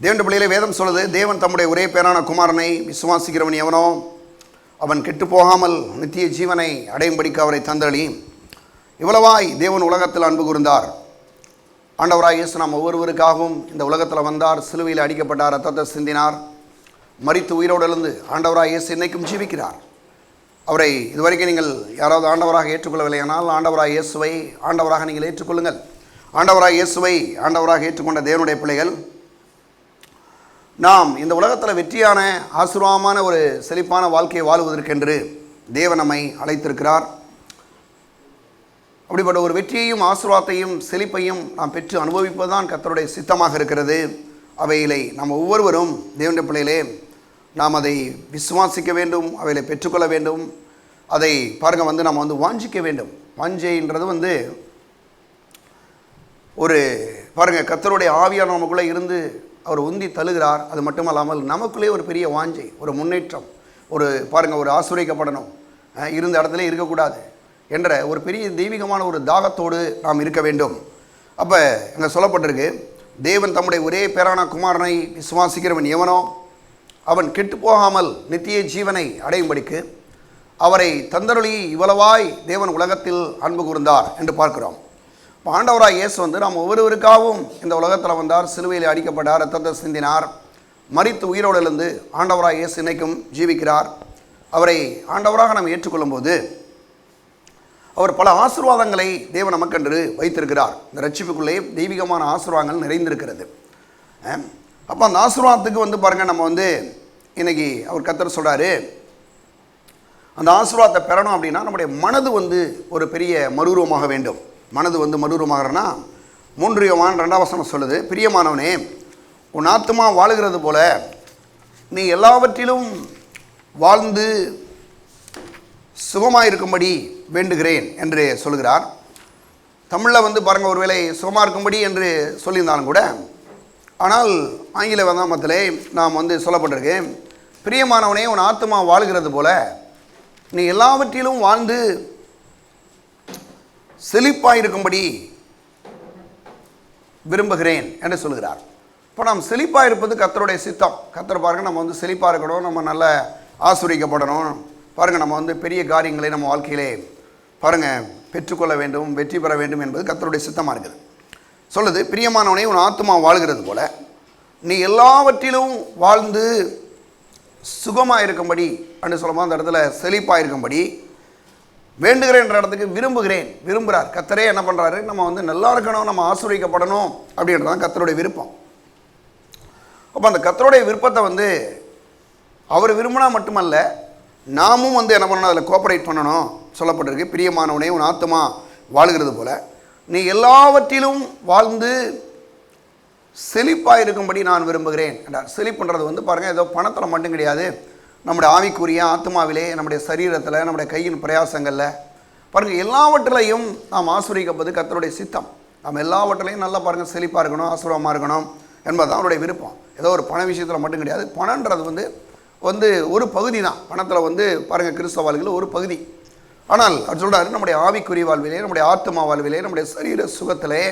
தேவனுடைய பிள்ளையிலே வேதம் சொல்லுது, தேவன் தம்முடைய ஒரே பேரான குமாரனை விசுவாசிக்கிறவன் எவனோ அவன் கெட்டு போகாமல் நித்திய ஜீவனை அடையும்படிக்கு அவரை தந்தளி. இவ்வளவாய் தேவன் உலகத்தில் அன்பு கூர்ந்தார். ஆண்டவராய் இயேசு நாம் ஒவ்வொருவருக்காகவும் இந்த உலகத்தில் வந்தார், சிலுவையில் அடிக்கப்பட்டார், ரத்தத்தை சிந்தினார், மரித்து உயிரோடு எழுந்து ஆண்டவராய் இயேசு இன்னைக்கும் ஜீவிக்கிறார். அவரை இதுவரைக்கும் நீங்கள் யாராவது ஆண்டவராக ஏற்றுக்கொள்ளவில்லை ஆனால் ஆண்டவராய் இயேசுவை ஆண்டவராக நீங்கள் ஏற்றுக்கொள்ளுங்கள். ஆண்டவராய் இயேசுவை ஆண்டவராக ஏற்றுக்கொண்ட தேவனுடைய பிள்ளைகள் நாம் இந்த உலகத்தில் வெற்றியான ஆசீர்வாதமான ஒரு செழிப்பான வாழ்க்கையை வாழ்வதற்கென்று தேவன் நம்மை அழைத்திருக்கிறார். அப்படிப்பட்ட ஒரு வெற்றியையும் ஆசீர்வாதத்தையும் செழிப்பையும் நாம் பெற்று அனுபவிப்பது தான் கர்த்தருடைய சித்தமாக இருக்கிறது. அவைகளை நாம் ஒவ்வொருவரும் தேவனுடைய பிள்ளைகளே நாம் அதை விசுவாசிக்க வேண்டும், அவைகளை பெற்றுக்கொள்ள வேண்டும். அதை பாருங்கள் நம்ம வாஞ்சிக்க வேண்டும். வாஞ்சைன்றது ஒரு பாருங்கள் கர்த்தருடைய ஆவியார் நமக்குள்ளே இருந்து அவர் உந்தி தழுகிறார். அது மட்டுமல்லாமல் நமக்குள்ளே ஒரு பெரிய வாஞ்சை, ஒரு முன்னேற்றம், ஒரு பாருங்கள் ஒரு ஆசீர்வதிக்கப்படணும், இருந்த இடத்துல இருக்கக்கூடாது என்ற ஒரு பெரிய தெய்வீகமான ஒரு தாகத்தோடு நாம் இருக்க வேண்டும். அப்போ அங்கே சொல்லப்பட்டிருக்கு, தேவன் தம்முடைய ஒரே பேரான குமாரனை விசுவாசிக்கிறவன் எவனோ அவன் கெட்டு போகாமல் நித்திய ஜீவனை அடையும்படிக்கு அவரை தந்தருளி இவ்வளவாய் தேவன் உலகத்தில் அன்பு கூர்ந்தார் என்று பார்க்கிறோம். ஆண்டவராய் இயேசு நாம் ஒவ்வொருவருக்காகவும் இந்த உலகத்தில் வந்தார், சிலுவையில் அடிக்கப்பட்டார், ரத்தத்தை சிந்தினார், மரித்து உயிரோடு எழுந்து ஆண்டவராய் இயேசு இன்னைக்கும் ஜீவிக்கிறார். அவரை ஆண்டவராக நாம் ஏற்றுக்கொள்ளும் போது அவர் பல ஆசீர்வாதங்களை தேவன் நமக்கென்று வைத்திருக்கிறார். இந்த ரட்சிப்புக்குள்ளே தெய்வீகமான ஆசீர்வாதங்கள் நிறைந்திருக்கிறது. அப்போ அந்த ஆசீர்வாதத்துக்கு பாருங்கள் நம்ம இன்னைக்கு அவர் கர்த்தர் சொல்கிறாரு, அந்த ஆசீர்வாதத்தை பெறணும் அப்படின்னா நம்முடைய மனது ஒரு பெரிய மறுரூபமாக வேண்டும். மனது மறுரூபமாகறனா 3 யோவான் 2ஆம் வசனம் சொல்லுது, பிரியமானவனே உன் ஆத்துமா வாழுகிறது போல நீ எல்லாவற்றிலும் வாழ்ந்து சுகமாயிருக்கும்படி வேண்டுகிறேன் என்று சொல்கிறார். தமிழில் பாருங்கள் ஒருவேளை சுகமாக இருக்கும்படி என்று சொல்லியிருந்தாலும் கூட, ஆனால் ஆங்கில வேதாகமத்திலே நாம் சொல்லப்பட்டிருக்கு, பிரியமானவனே உன் ஆத்துமா வாழுகிறது போல நீ எல்லாவற்றிலும் வாழ்ந்து செழிப்பாக இருக்கும்படி விரும்புகிறேன் என்று சொல்கிறார். இப்போ நாம் செழிப்பாக இருப்பது கர்த்தருடைய சித்தம். கர்த்தர் பாருங்கள் நம்ம செழிப்பாக இருக்கணும், நம்ம நல்ல ஆசீர்வதிக்கப்படணும், பாருங்கள் நம்ம பெரிய காரியங்களை நம்ம வாழ்க்கையிலே பாருங்கள் பெற்றுக்கொள்ள வேண்டும், வெற்றி பெற வேண்டும் என்பது கர்த்தருடைய சித்தமாக இருக்குது. சொல்லுது, பிரியமானவனே உன் ஆத்துமா வாழ்கிறது போல நீ எல்லாவற்றிலும் வாழ்ந்து சுகமாக இருக்கும்படி அப்படின்னு சொல்லும்போது அந்த இடத்துல செழிப்பாக இருக்கும்படி வேண்டுகிறேன்ற இடத்துக்கு விரும்புகிறார். கர்த்தரே என்ன பண்ணுறாரு, நம்ம நல்லா இருக்கணும், நம்ம ஆசீர்வதிக்கப்படணும் அப்படின்றது தான் கர்த்தருடைய விருப்பம். அப்போ அந்த கர்த்தருடைய விருப்பத்தை அவர் விரும்பினா மட்டுமல்ல, நாமும் என்ன பண்ணணும், அதில் கோஆப்ரேட் பண்ணணும். சொல்லப்பட்டிருக்கு, பிரியமானவனே உன் ஆத்துமா வாழ்கிறது போல நீ எல்லாவற்றிலும் வாழ்ந்து செழிப்பாக இருக்கும்படி நான் விரும்புகிறேன் என்றார். செழிப்புன்றது பாருங்கள் ஏதோ பணத்தில் மட்டும் கிடையாது, நம்முடைய ஆவிக்குரிய ஆத்மாவிலே, நம்முடைய சரீரத்தில், நம்முடைய கையின் பிரயாசங்களில் பாருங்கள் எல்லாவற்றிலையும் நாம் ஆசீர்வதிக்கப்பது கர்த்தருடைய சித்தம். நம்ம எல்லாவற்றிலையும் நல்லா பாருங்கள் செழிப்பாக இருக்கணும், ஆசீர்வாதமாக இருக்கணும் என்பது தான் அவருடைய விருப்பம். ஏதோ ஒரு பண விஷயத்தில் மட்டும் கிடையாது. பணன்றது ஒரு பகுதி தான். பணத்தில் பாருங்கள் கிறிஸ்தவ வாழ்க்கையில் ஒரு பகுதி. ஆனால் அவர் சொல்கிறாரு, நம்முடைய ஆவிக்குரிய வாழ்விலே, நம்முடைய ஆத்மா வாழ்விலே, நம்முடைய சரீர சுகத்திலே,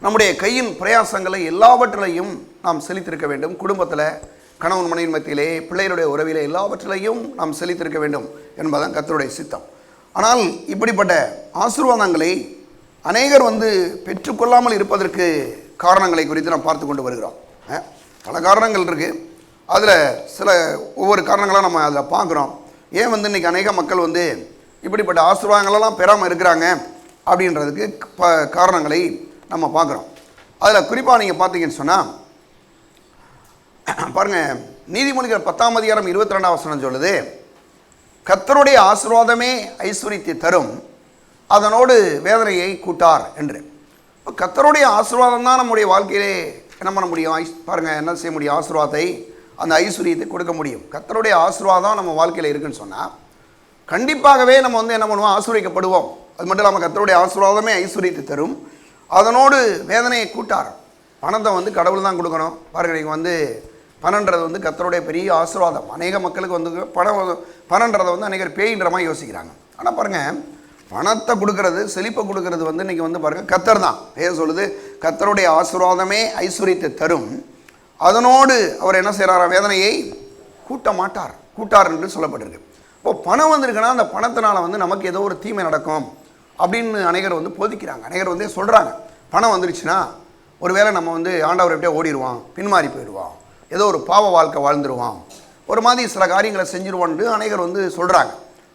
நம்முடைய கையின் பிரயாசங்களை எல்லாவற்றிலையும் நாம் செழித்திருக்க வேண்டும். குடும்பத்தில், கணவன் மனைவின் மத்தியிலே, பிள்ளைகளுடைய உறவிலே எல்லாவற்றிலையும் நாம் செழித்திருக்க வேண்டும் என்பதுதான் கர்த்தருடைய சித்தம். ஆனால் இப்படிப்பட்ட ஆசீர்வாதங்களை அநேகர் பெற்றுக்கொள்ளாமல் இருப்பதற்கு காரணங்களை குறித்து நாம் பார்த்து கொண்டு வருகிறோம். பல காரணங்கள் இருக்குது. அதில் சில ஒவ்வொரு காரணங்களாக நம்ம அதில் பார்க்குறோம். ஏன் இன்றைக்கி அநேக மக்கள் இப்படிப்பட்ட ஆசீர்வாதங்களெல்லாம் பெறாமல் இருக்கிறாங்க அப்படின்றதுக்கு காரணங்களை நம்ம பார்க்குறோம். அதில் குறிப்பாக நீங்கள் பார்த்தீங்கன்னு சொன்னால் பாருங்கள், நீதிமொழிகள் 10ஆம் அதிகாரம் 22ஆம் வசனம் சொல்லுது, கர்த்தருடைய ஆசீர்வாதமே ஐஸ்வரியத்தை தரும், அதனோடு வேதனையை கூட்டார் என்று. இப்போ கர்த்தருடைய ஆசீர்வாதம் தான் நம்முடைய வாழ்க்கையிலே என்ன பண்ண முடியும், பாருங்கள் என்ன செய்ய முடியும், ஆசீர்வாதத்தை அந்த ஐஸ்வரியத்தை கொடுக்க முடியும். கர்த்தருடைய ஆசீர்வாதம் நம்ம வாழ்க்கையில் இருக்குன்னு சொன்னால் கண்டிப்பாகவே நம்ம என்ன பண்ணுவோம், ஆசீர்வதிக்கப்படுவோம். அது மட்டும் இல்லாமல் கர்த்தருடைய ஆசீர்வாதமே ஐஸ்வரியத்தை தரும், அதனோடு வேதனையை கூட்டார். பணத்தை கடவுள் தான் கொடுக்கணும். பாருங்கள் நீங்கள் பணன்றது கர்த்தருடைய பெரிய ஆசீர்வாதம். அநேக மக்களுக்கு பணன்றதை அநேகர் பேயின்ற மாதிரி யோசிக்கிறாங்க. ஆனால் பாருங்கள், பணத்தை கொடுக்கறது, செழிப்பை கொடுக்கறது இன்றைக்கி பாருங்கள் கர்த்தர் தான். பேர் சொல்லுது, கர்த்தருடைய ஆசீர்வாதமே ஐஸ்வர்யத்தை தரும், அதனோடு அவர் என்ன செய்கிறாரா, வேதனையை கூட்டார் என்று சொல்லப்பட்டிருக்கு. இப்போ பணம் வந்திருக்குன்னா அந்த பணத்தினால வந்து நமக்கு ஏதோ ஒரு தீமை நடக்கும் அப்படின்னு அநேகர் வந்து போதிக்கிறாங்க. அநேகர் வந்து சொல்கிறாங்க, பணம் வந்துருச்சுன்னா ஒருவேளை நம்ம வந்து ஆண்டவர்கிட்டே ஓடிடுவான், பின்மாறி போயிடுவான், ஏதோ ஒரு பாவ வாழ்க்கை வாழ்ந்துருவான், ஒரு மாதிரி சில காரியங்களை செஞ்சிருவான்னு அநேகர் வந்து சொல்கிறாங்க.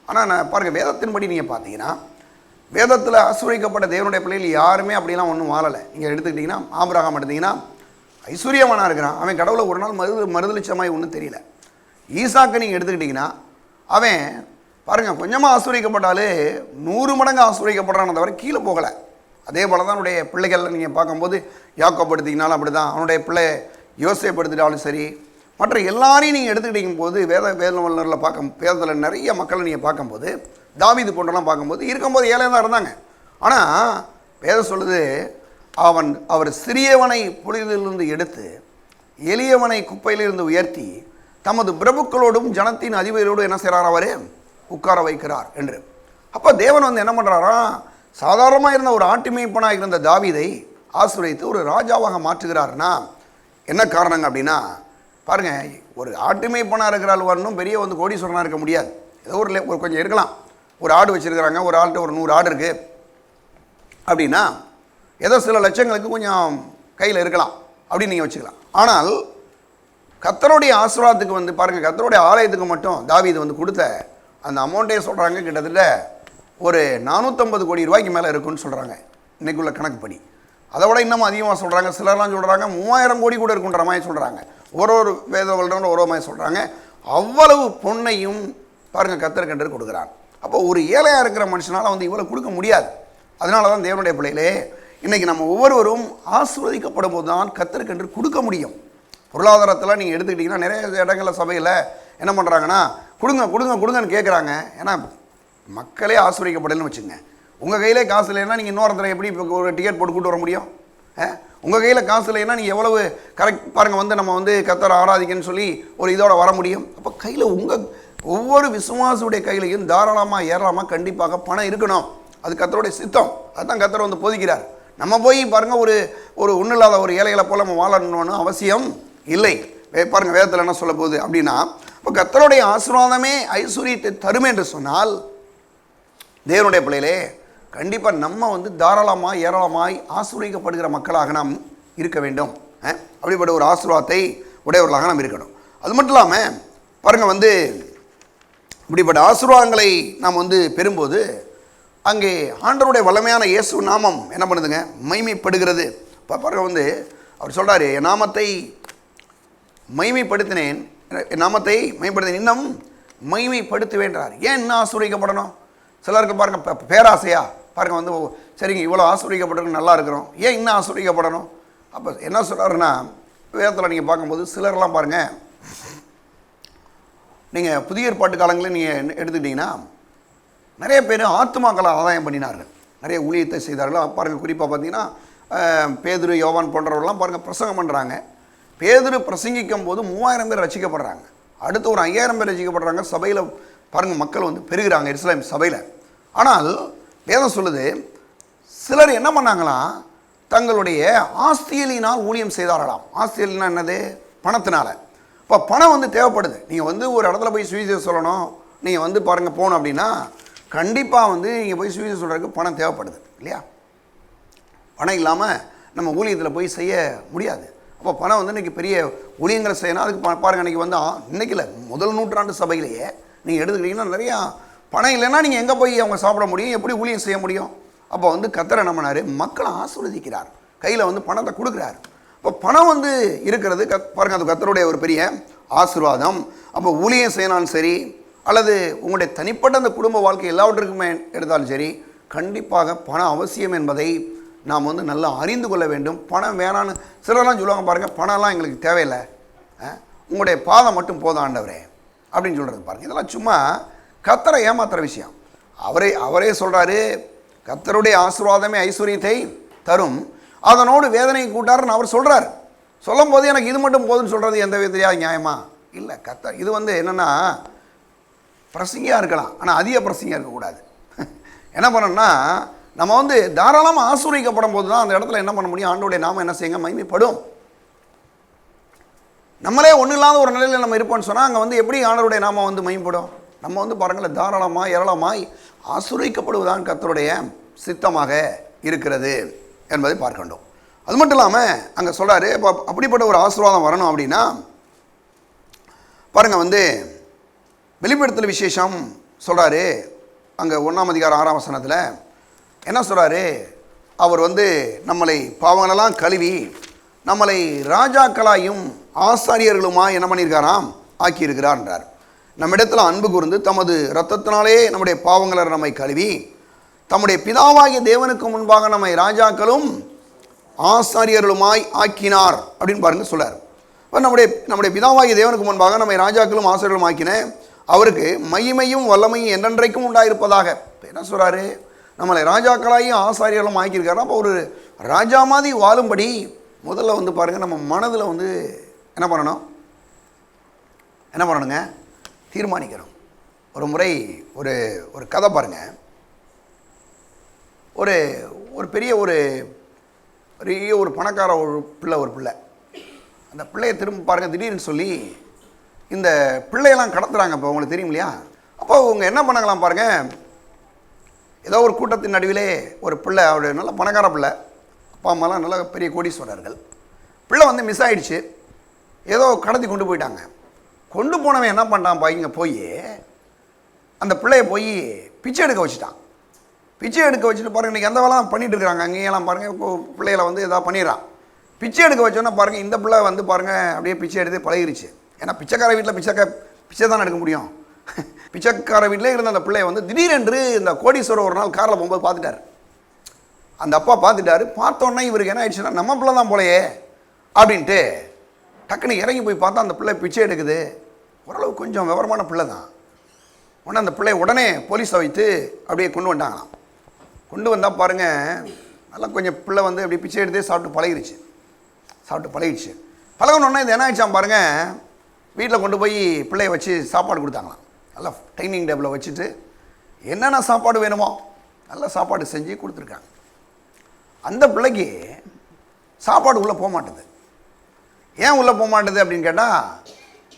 ஆனால் நான் பாருங்கள், வேதத்தின்படி நீங்கள் பார்த்தீங்கன்னா வேதத்தில் ஆசீர்வதிக்கப்பட்ட தேவனுடைய பிள்ளைகள் யாருமே அப்படிலாம் ஒன்றும் வாழலை. நீங்கள் எடுத்துக்கிட்டிங்கன்னா ஆபிரகாம் எடுத்திங்கன்னா ஐஸ்வர்யமானாக இருக்கிறான், அவன் கடவுளை ஒரு நாள் மறுதளிச்சமாய் ஒன்றும் தெரியல. ஈசாக்கு நீங்கள் எடுத்துக்கிட்டிங்கன்னா அவன் பாருங்கள் கொஞ்சமாக ஆசீர்வதிக்கப்பட்டாலே 100 மடங்கு ஆசீர்வதிக்கப்படுறான், தவிர கீழே போகலை. அதே போல் தான் அவனுடைய பிள்ளைகள் நீங்கள் பார்க்கும்போது யாக்கோப் எடுத்திங்கனாலும் அப்படி தான், அவனுடைய பிள்ளை யோசேப்பு எடுத்துட்டாலும் சரி, மற்ற எல்லாரையும் நீங்கள் எடுத்துக்கிட்டிக்கும் போது வேதவல்லரில் வேதத்தில் நிறைய மக்களை நீங்கள் பார்க்கும்போது தாவீது போன்றெல்லாம் பார்க்கும்போது இருக்கும்போது ஏழையாக தான் இருந்தாங்க. ஆனால் வேதம் சொல்லுது, அவர் சிறியவனை புனிதிலிருந்து எடுத்து எளியவனை குப்பையிலிருந்து உயர்த்தி தமது பிரபுக்களோடும் ஜனத்தின் அதிபதியோடு என்ன செய்கிறார், அவர் உட்கார வைக்கிறார் என்று. அப்போ தேவன் வந்து என்ன பண்ணுறாரா, சாதாரணமாக இருந்த ஒரு ஆட்டுமேய்ப்பனாக இருந்த தாவீதை ஆசீர்வதித்து ஒரு ராஜாவாக மாற்றுகிறார்னா என்ன காரணங்க அப்படின்னா, பாருங்கள், ஒரு ஆட்டுமேய்ப்பனாக இருக்கிறாள் வரணும் பெரிய வந்து கோடீஸ்வரனாக இருக்க முடியாது. ஏதோ ஒரு கொஞ்சம் இருக்கலாம், ஒரு ஆடு வச்சுருக்கிறாங்க, ஒரு ஆள்கிட்ட ஒரு 100 ஆடு இருக்குது அப்படின்னா ஏதோ சில லட்சங்களுக்கு கொஞ்சம் கையில் இருக்கலாம் அப்படின்னு நீங்கள் வச்சுக்கலாம். ஆனால் கர்த்தருடைய ஆசீர்வாதத்துக்கு வந்து பாருங்கள், கர்த்தருடைய ஆலயத்துக்கு மட்டும் தாவீது வந்து கொடுத்த அந்த அமௌண்ட்டே சொல்கிறாங்க கிட்டத்தட்ட ஒரு 450 கோடி ரூபாய்க்கு மேலே இருக்குன்னு சொல்கிறாங்க இன்றைக்குள்ள கணக்குப்படி. அதை விட இன்னமும் அதிகமாக சொல்கிறாங்க. சிலர்லாம் சொல்கிறாங்க 3000 கோடி கூட இருக்குன்ற மாதிரி சொல்கிறாங்க. ஒரு வேத வல்லுநர்கள் ஒரு மாதிரி சொல்கிறாங்க. அவ்வளவு பொன்னையும் பாருங்கள் கர்த்தருக்கென்று கொடுக்குறாங்க. அப்போ ஒரு ஏழையாக இருக்கிற மனுஷனால் வந்து இவ்வளோ கொடுக்க முடியாது. அதனால தான் தேவனுடைய பிள்ளைகளே, இன்றைக்கி நம்ம ஒவ்வொருவரும் ஆசீர்வதிக்கப்படும் போது தான் கர்த்தருக்கென்று கொடுக்க முடியும். பொருளாதாரத்தில் நீங்கள் எடுத்துக்கிட்டிங்கன்னா நிறைய இடங்களில் சபையில் என்ன பண்ணுறாங்கன்னா கொடுங்கன்னு கேட்குறாங்க. ஏன்னா மக்களே ஆசீர்வதிக்கப்படலன்னு வச்சுங்க. உங்கள் கையிலே காசு இல்லைன்னா நீங்கள் இன்னொருத்தரை எப்படி இப்போ ஒரு டிக்கெட் போட்டு கூட்டு வர முடியும்? உங்கள் கையில் காசு இல்லைன்னா நீங்கள் எவ்வளவு கரெக்ட் பாருங்கள் வந்து நம்ம வந்து கர்த்தரை ஆராதிக்கன்னு சொல்லி ஒரு இதோட வர முடியும். அப்போ கையில் ஒவ்வொரு விசுவாசுடைய கையிலையும் தாராளமாக ஏராளமாக கண்டிப்பாக பணம் இருக்கணும். அது கர்த்தருடைய சித்தம். அதுதான் கர்த்தர் வந்து போதிக்கிறார். நம்ம போய் பாருங்கள் ஒரு ஒன்றும் இல்லாத ஒரு ஏழைகளை போல் நம்ம வாழணும்னு அவசியம் இல்லை. பாருங்கள் வேதத்தில் என்ன சொல்ல போகுது அப்படின்னா, இப்போ கர்த்தருடைய ஆசீர்வாதமே ஐஸ்வர்யத்தை தரும் என்று சொன்னால் தேவனுடைய பிள்ளைகளே, கண்டிப்பாக நம்ம வந்து தாராளமாக ஏராளமாய் ஆசீர்வதிக்கப்படுகிற மக்களாக நாம் இருக்க வேண்டும். அப்படிப்பட்ட ஒரு ஆசீர்வாதத்தை உடையவர்களாக நாம் இருக்கணும். அது மட்டும் இல்லாமல் பாருங்கள் வந்து இப்படிப்பட்ட ஆசீர்வாதங்களை நாம் வந்து பெறும்போது அங்கே ஆண்டவருடைய வல்லமையான இயேசு நாமம் என்ன பண்ணுதுங்க, மைமைப்படுகிறது. இப்போ பாருங்கள் வந்து அவர் சொல்கிறார், என் நாமத்தை மைமைப்படுத்தினேன், என் நாமத்தை மைமைப்படுத்தினேன், இன்னும் மைமைப்படுத்துவேன்றார். ஏன் இன்னும் ஆசீர்வதிக்கப்படணும்? சிலருக்கு பாருங்கள் பேராசையா பாருங்கள் வந்து சரிங்க இவ்வளோ ஆசீர்வதிக்கப்பட்டிருக்கு, நல்லா இருக்கிறோம், ஏன் இன்னும் ஆசீர்வதிக்கப்படணும்? அப்போ என்ன சொல்கிறாருன்னா, வேதத்தில் நீங்கள் பார்க்கும்போது சிலர்லாம் பாருங்கள், நீங்கள் புதிய ஏற்பாட்டு காலங்களில் நீங்கள் எடுத்துக்கிட்டிங்கன்னா நிறைய பேர் ஆத்துமாக்களை ஆதாயம் பண்ணினார்கள், நிறைய ஊழியத்தை செய்தார்கள். பாருங்கள் குறிப்பாக பார்த்தீங்கன்னா பேதுரு யோவான் போன்றவர்கள்லாம் பாருங்கள் பிரசங்கம் பண்ணுறாங்க. பேதுரு பிரசங்கிக்கும் போது 3000 பேர் ரசிக்கப்படுறாங்க. அடுத்து ஒரு 5000 பேர் ரசிக்கப்படுறாங்க. சபையில் பாருங்கள் மக்கள் வந்து பெருகிறாங்க எருசலேம் சபையில். ஆனால் வேதம் சொல்லுது, சிலர் என்ன பண்ணாங்களாம், தங்களுடைய ஆஸ்தியலினால் ஊழியம் செய்தார்களாம். ஆஸ்தியலினா என்னது? பணத்தினால. இப்போ பணம் வந்து தேவைப்படுது. நீங்கள் வந்து ஒரு இடத்துல போய் சுவிசேஷம் சொல்லணும், நீங்கள் வந்து பாருங்கள் போகணும் அப்படின்னா கண்டிப்பாக வந்து நீங்கள் போய் சுவிசேஷம் சொல்கிறதுக்கு பணம் தேவைப்படுது இல்லையா? பணம் இல்லாமல் நம்ம ஊழியத்தில் போய் செய்ய முடியாது. அப்போ பணம் வந்து இன்றைக்கி பெரிய ஊழியங்களை செய்யணும். அதுக்கு பாருங்கள் இன்றைக்கி வந்து இன்றைக்கி இல்லை, முதல் நூற்றாண்டு சபையிலேயே நீங்கள் எடுத்துக்கிட்டிங்கன்னா நிறையா பணம் இல்லைன்னா நீங்கள் எங்கே போய் அவங்க சாப்பிட முடியும், எப்படி ஊழியம் செய்ய முடியும்? அப்போ வந்து கர்த்தர் என்ன பண்ணார், மக்களை ஆசீர்வதிக்கிறார், கையில் வந்து பணத்தை கொடுக்குறார். இப்போ பணம் வந்து இருக்கிறது பாருங்கள், அது கர்த்தருடைய ஒரு பெரிய ஆசீர்வாதம். அப்போ ஊழியம் செய்யனாலும் சரி, அல்லது உங்களுடைய தனிப்பட்ட அந்த குடும்ப வாழ்க்கை எல்லாவற்றுக்குமே எடுத்தாலும் சரி, கண்டிப்பாக பணம் அவசியம் என்பதை நாம் வந்து நல்லா அறிந்து கொள்ள வேண்டும். பணம் வேணான்னு சிலர்லாம் சொல்லுவாங்க பாருங்கள், பணம்லாம் எங்களுக்கு தேவையில்லை, உங்களுடைய பாதம் மட்டும் போதும் ஆண்டவரே அப்படின்னு சொல்கிறது பாருங்கள். இதெல்லாம் சும்மா கர்த்தரை ஏமாத்துகிற விஷயம். அவரே சொல்கிறாரு, கர்த்தருடைய ஆசீர்வாதமே ஐஸ்வர்யத்தை தரும், அதனோடு வேதனை கூட்டாருன்னு அவர் சொல்கிறார். சொல்லும் போது எனக்கு இது மட்டும் போதுன்னு சொல்கிறது எந்த விதத்திலையாவது நியாயமா? இல்லை. கர்த்தர் இது வந்து என்னென்னா பிரசங்கியாக இருக்கலாம், ஆனால் அதிக பிரசங்கியாக இருக்கக்கூடாது. என்ன பண்ணணும்னா நம்ம வந்து தாராளமாக ஆசீர்வதிக்கப்படும் போது தான் அந்த இடத்துல என்ன பண்ண முடியும், ஆண்டவருடைய நாமம் என்ன செய்யுங்க, மகிமைப்படும். நம்மளே ஒன்றும் இல்லாத ஒரு நிலையில் நம்ம இருப்போம்னு சொன்னால் அங்கே வந்து எப்படி ஆண்டவருடைய நாமம் வந்து மகிமைப்படும்? நம்ம வந்து பாருங்களேன், தாராளமாக ஏராளமாய் ஆசீர்வதிக்கப்படுவதான் கர்த்தருடைய சித்தமாக இருக்கிறது என்பதை பார்க்க வேண்டும். அது மட்டும் இல்லாமல் அங்கே சொல்கிறாரு, இப்போ அப்படிப்பட்ட ஒரு ஆசீர்வாதம் வரணும் அப்படின்னா பாருங்கள், வந்து வெளிப்படுத்தல் விசேஷம் சொல்கிறாரு அங்கே 1ஆம் அதிகாரம் 6ஆம் வசனத்தில் என்ன சொல்கிறாரு, அவர் வந்து நம்மளை பாவங்களெல்லாம் கழுவி நம்மளை ராஜாக்களாயும் ஆசாரியர்களுமாய் என்ன பண்ணியிருக்காராம், ஆக்கியிருக்கிறார்ன்றார். நம்மிடத்தில் அன்பு கூர்ந்து தமது இரத்தத்தினாலே நம்முடைய பாவங்களை நம்மை கழுவி தம்முடைய பிதாவாகிய தேவனுக்கு முன்பாக நம்மை ராஜாக்களும் ஆசாரியர்களுமாய் ஆக்கினார் அப்படின்னு பாருங்க சொல்றார். இப்போ நம்முடைய பிதாவாகிய தேவனுக்கு முன்பாக நம்மை ராஜாக்களும் ஆசாரியர்களும் ஆக்கின அவருக்கு மகிமையும் வல்லமையும் என்றென்றைக்கும் உண்டாயிருப்பதாக. என்ன சொல்றாரு, நம்மளை ராஜாக்களாயும் ஆசாரியர்களும் ஆக்கியிருக்காரு. அப்போ ஒரு ராஜா மாதிரி வாழும்படி முதல்ல வந்து பாருங்கள், நம்ம மனதில் வந்து என்ன பண்ணணுங்க, தீர்மானிக்கிறோம். ஒரு முறை ஒரு ஒரு கதை பாருங்கள், ஒரு பெரிய ஒரு பணக்கார ஒரு பிள்ளை அந்த பிள்ளையை திரும்ப பாருங்கள், திடீர்னு சொல்லி இந்த பிள்ளையெல்லாம் கடத்துறாங்க. இப்போ உங்களுக்கு தெரியும் இல்லையா? அப்போ அவங்க என்ன பண்ணாங்களாம் பாருங்கள், ஏதோ ஒரு கூட்டத்தின் நடுவிலே ஒரு பிள்ளை, அவருடைய நல்ல பணக்கார பிள்ளை, அப்பா அம்மாலாம் நல்ல பெரிய கோடீஸ்வரர்கள், பிள்ளை வந்து மிஸ் ஆகிடுச்சு, ஏதோ கடத்தி கொண்டு போயிட்டாங்க. கொண்டு போனவன் என்ன பண்ணுறான், இங்கே போய் அந்த பிள்ளையை போய் பிச்சை எடுக்க வச்சுட்டான். பிச்சை எடுக்க வச்சுட்டு பாருங்கள், இன்றைக்கி எந்த வேலை பண்ணிகிட்டு இருக்கிறாங்க அங்கேயெல்லாம் பாருங்கள், பிள்ளைகளை வந்து எதாவது பண்ணிடுறான். பிச்சை எடுக்க வச்சோன்னா பாருங்கள், இந்த பிள்ளை வந்து பாருங்கள் அப்படியே பிச்சை எடுத்து பழகிருச்சு. ஏன்னா பிச்சைக்கார வீட்டில் பிச்சை தான் எடுக்க முடியும். பிச்சைக்கார வீட்டிலே இருந்த அந்த பிள்ளையை வந்து திடீரென்று இந்த கோடீஸ்வரர் ஒரு நாள் காரில் போகும்போது பார்த்துட்டார். அந்த அப்பா பார்த்துட்டாரு. பார்த்தோன்னே இவருக்கு என்ன ஆயிடுச்சுன்னா, நம்ம பிள்ளை தான் போலையே அப்படின்ட்டு டக்குன்னு இறங்கி போய் பார்த்தா அந்த பிள்ளை பிச்சை எடுக்குது. ஓரளவு கொஞ்சம் விவரமான பிள்ளை தான். உடனே அந்த பிள்ளைய உடனே போலீஸை வைத்து அப்படியே கொண்டு வந்தாங்களாம். கொண்டு வந்தால் பாருங்கள், நல்லா கொஞ்சம் பிள்ளை வந்து அப்படியே பிச்சை எடுத்தே சாப்பிட்டு பழகிடுச்சு. பழகணுன்னா இது என்ன ஆயிடுச்சான் பாருங்கள், வீட்டில் கொண்டு போய் பிள்ளைய வச்சு சாப்பாடு கொடுத்தாங்களாம். நல்லா டைனிங் டேபிளில் வச்சுட்டு என்னென்ன சாப்பாடு வேணுமோ நல்ல சாப்பாடு செஞ்சு கொடுத்துருக்காங்க. அந்த பிள்ளைக்கு சாப்பாடு உள்ளே போக மாட்டேது. ஏன் உள்ளே போக மாட்டேது அப்படின்னு கேட்டால்,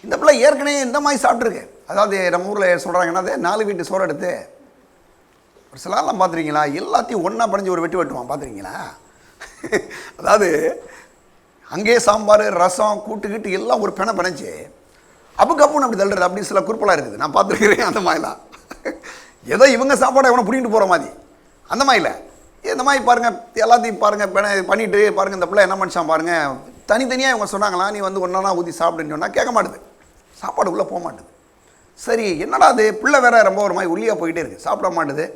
இந்த பிள்ளை ஏற்கனவே இந்த மாதிரி சாப்பிட்ருக்கு. அதாவது நம்ம ஊரில் சொல்கிறாங்கன்னா, அது 4 வீட்டு சோறு எடுத்து ஒரு சிலர்லாம் பார்த்துருக்கீங்களா, எல்லாத்தையும் ஒன்றா படைஞ்சு ஒரு வெட்டுவான் பார்த்துருக்கீங்களா? அதாவது அங்கேயே சாம்பார் ரசம் கூட்டுக்கிட்டு எல்லாம் ஒரு பிணைஞ்சு அப்புக்கப்புன்னு அப்படி தள்ளுறது. அப்படி சில குறிப்பெல்லாம் இருக்குது, நான் பார்த்துருக்கிறேன். அந்த மாதிரிலாம் ஏதோ இவங்க சாப்பாடை எவனை பிடிக்கிட்டு போகிற மாதிரி அந்த மாதிரில இந்த மாதிரி பாருங்கள், எல்லாத்தையும் பாருங்கள் பண்ணிவிட்டு பாருங்கள். இந்த பிள்ளை என்ன பண்ணிச்சான் பாருங்கள், தனித்தனியாக இவங்க சொன்னாங்களா, நீ வந்து ஒன்றா ஊற்றி சாப்பிடுன்னு சொன்னால் கேட்க மாட்டுது, சாப்பாடு உள்ளே போக மாட்டுது. சரி என்னடா அது, பிள்ளை வேற ரொம்ப ஒரு மாதிரி ஒல்லியாக போயிட்டே இருக்குது, சாப்பிட மாட்டுது.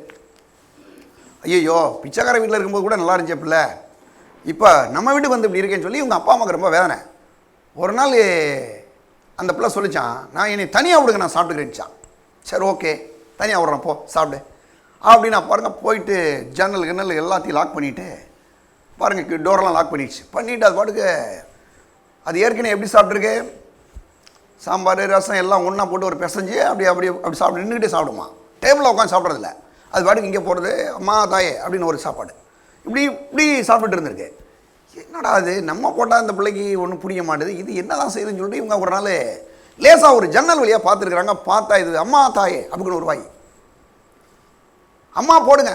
ஐயோ, பிச்சைக்கார வீட்டில் இருக்கும்போது கூட நல்லா இருந்துச்சு பிள்ளை, இப்போ நம்ம வீட்டுக்கு வந்து இப்படி இருக்கேன்னு சொல்லி இவங்க அப்பா அம்மாவுக்கு ரொம்ப வேதனை. ஒரு நாள் அந்த பிள்ளை சொல்லிச்சான், நான் என்னை தனியாக விடுங்க, நான் சாப்பிட்டுக்கிறேன்ச்சான். சரி ஓகே, தனியாக விட்றேன், போ சாப்பிடு அப்படின்னு பாருங்கள். போயிட்டு ஜன்னல் கிண்ணல் எல்லாத்தையும் லாக் பண்ணிவிட்டு பாருங்கள், டோரெல்லாம் லாக் பண்ணிவிட்டு அது பாட்டுக்கு அது ஏற்கனவே எப்படி சாப்பிட்ருக்கு, சாம்பார் ரசம் எல்லாம் ஒன்றா போட்டு ஒரு பிசைஞ்சு அப்படி சாப்பிட்டு நின்றுக்கிட்டே சாப்பிடுமா. டேபிளில் உட்காந்து சாப்பிட்றதில்ல, அது பாட்டுக்கு இங்கே போகிறது அம்மா தாயே அப்படின்னு ஒரு சாப்பாடு இப்படி சாப்பிட்டுட்டு இருந்திருக்கு. என்னடா அது, நம்ம போட்டால் இந்த பிள்ளைக்கு ஒன்றும் புரிய மாட்டுது, இது என்ன தான் செய்யுதுன்னு சொல்லிட்டு இவங்க ஒரு நாள் லேசாக ஒரு ஜன்னல் வழியாக பார்த்துருக்குறாங்க. பார்த்தா இது அம்மா தாயே அப்படின்னு ஒரு வாய், அம்மா போடுங்க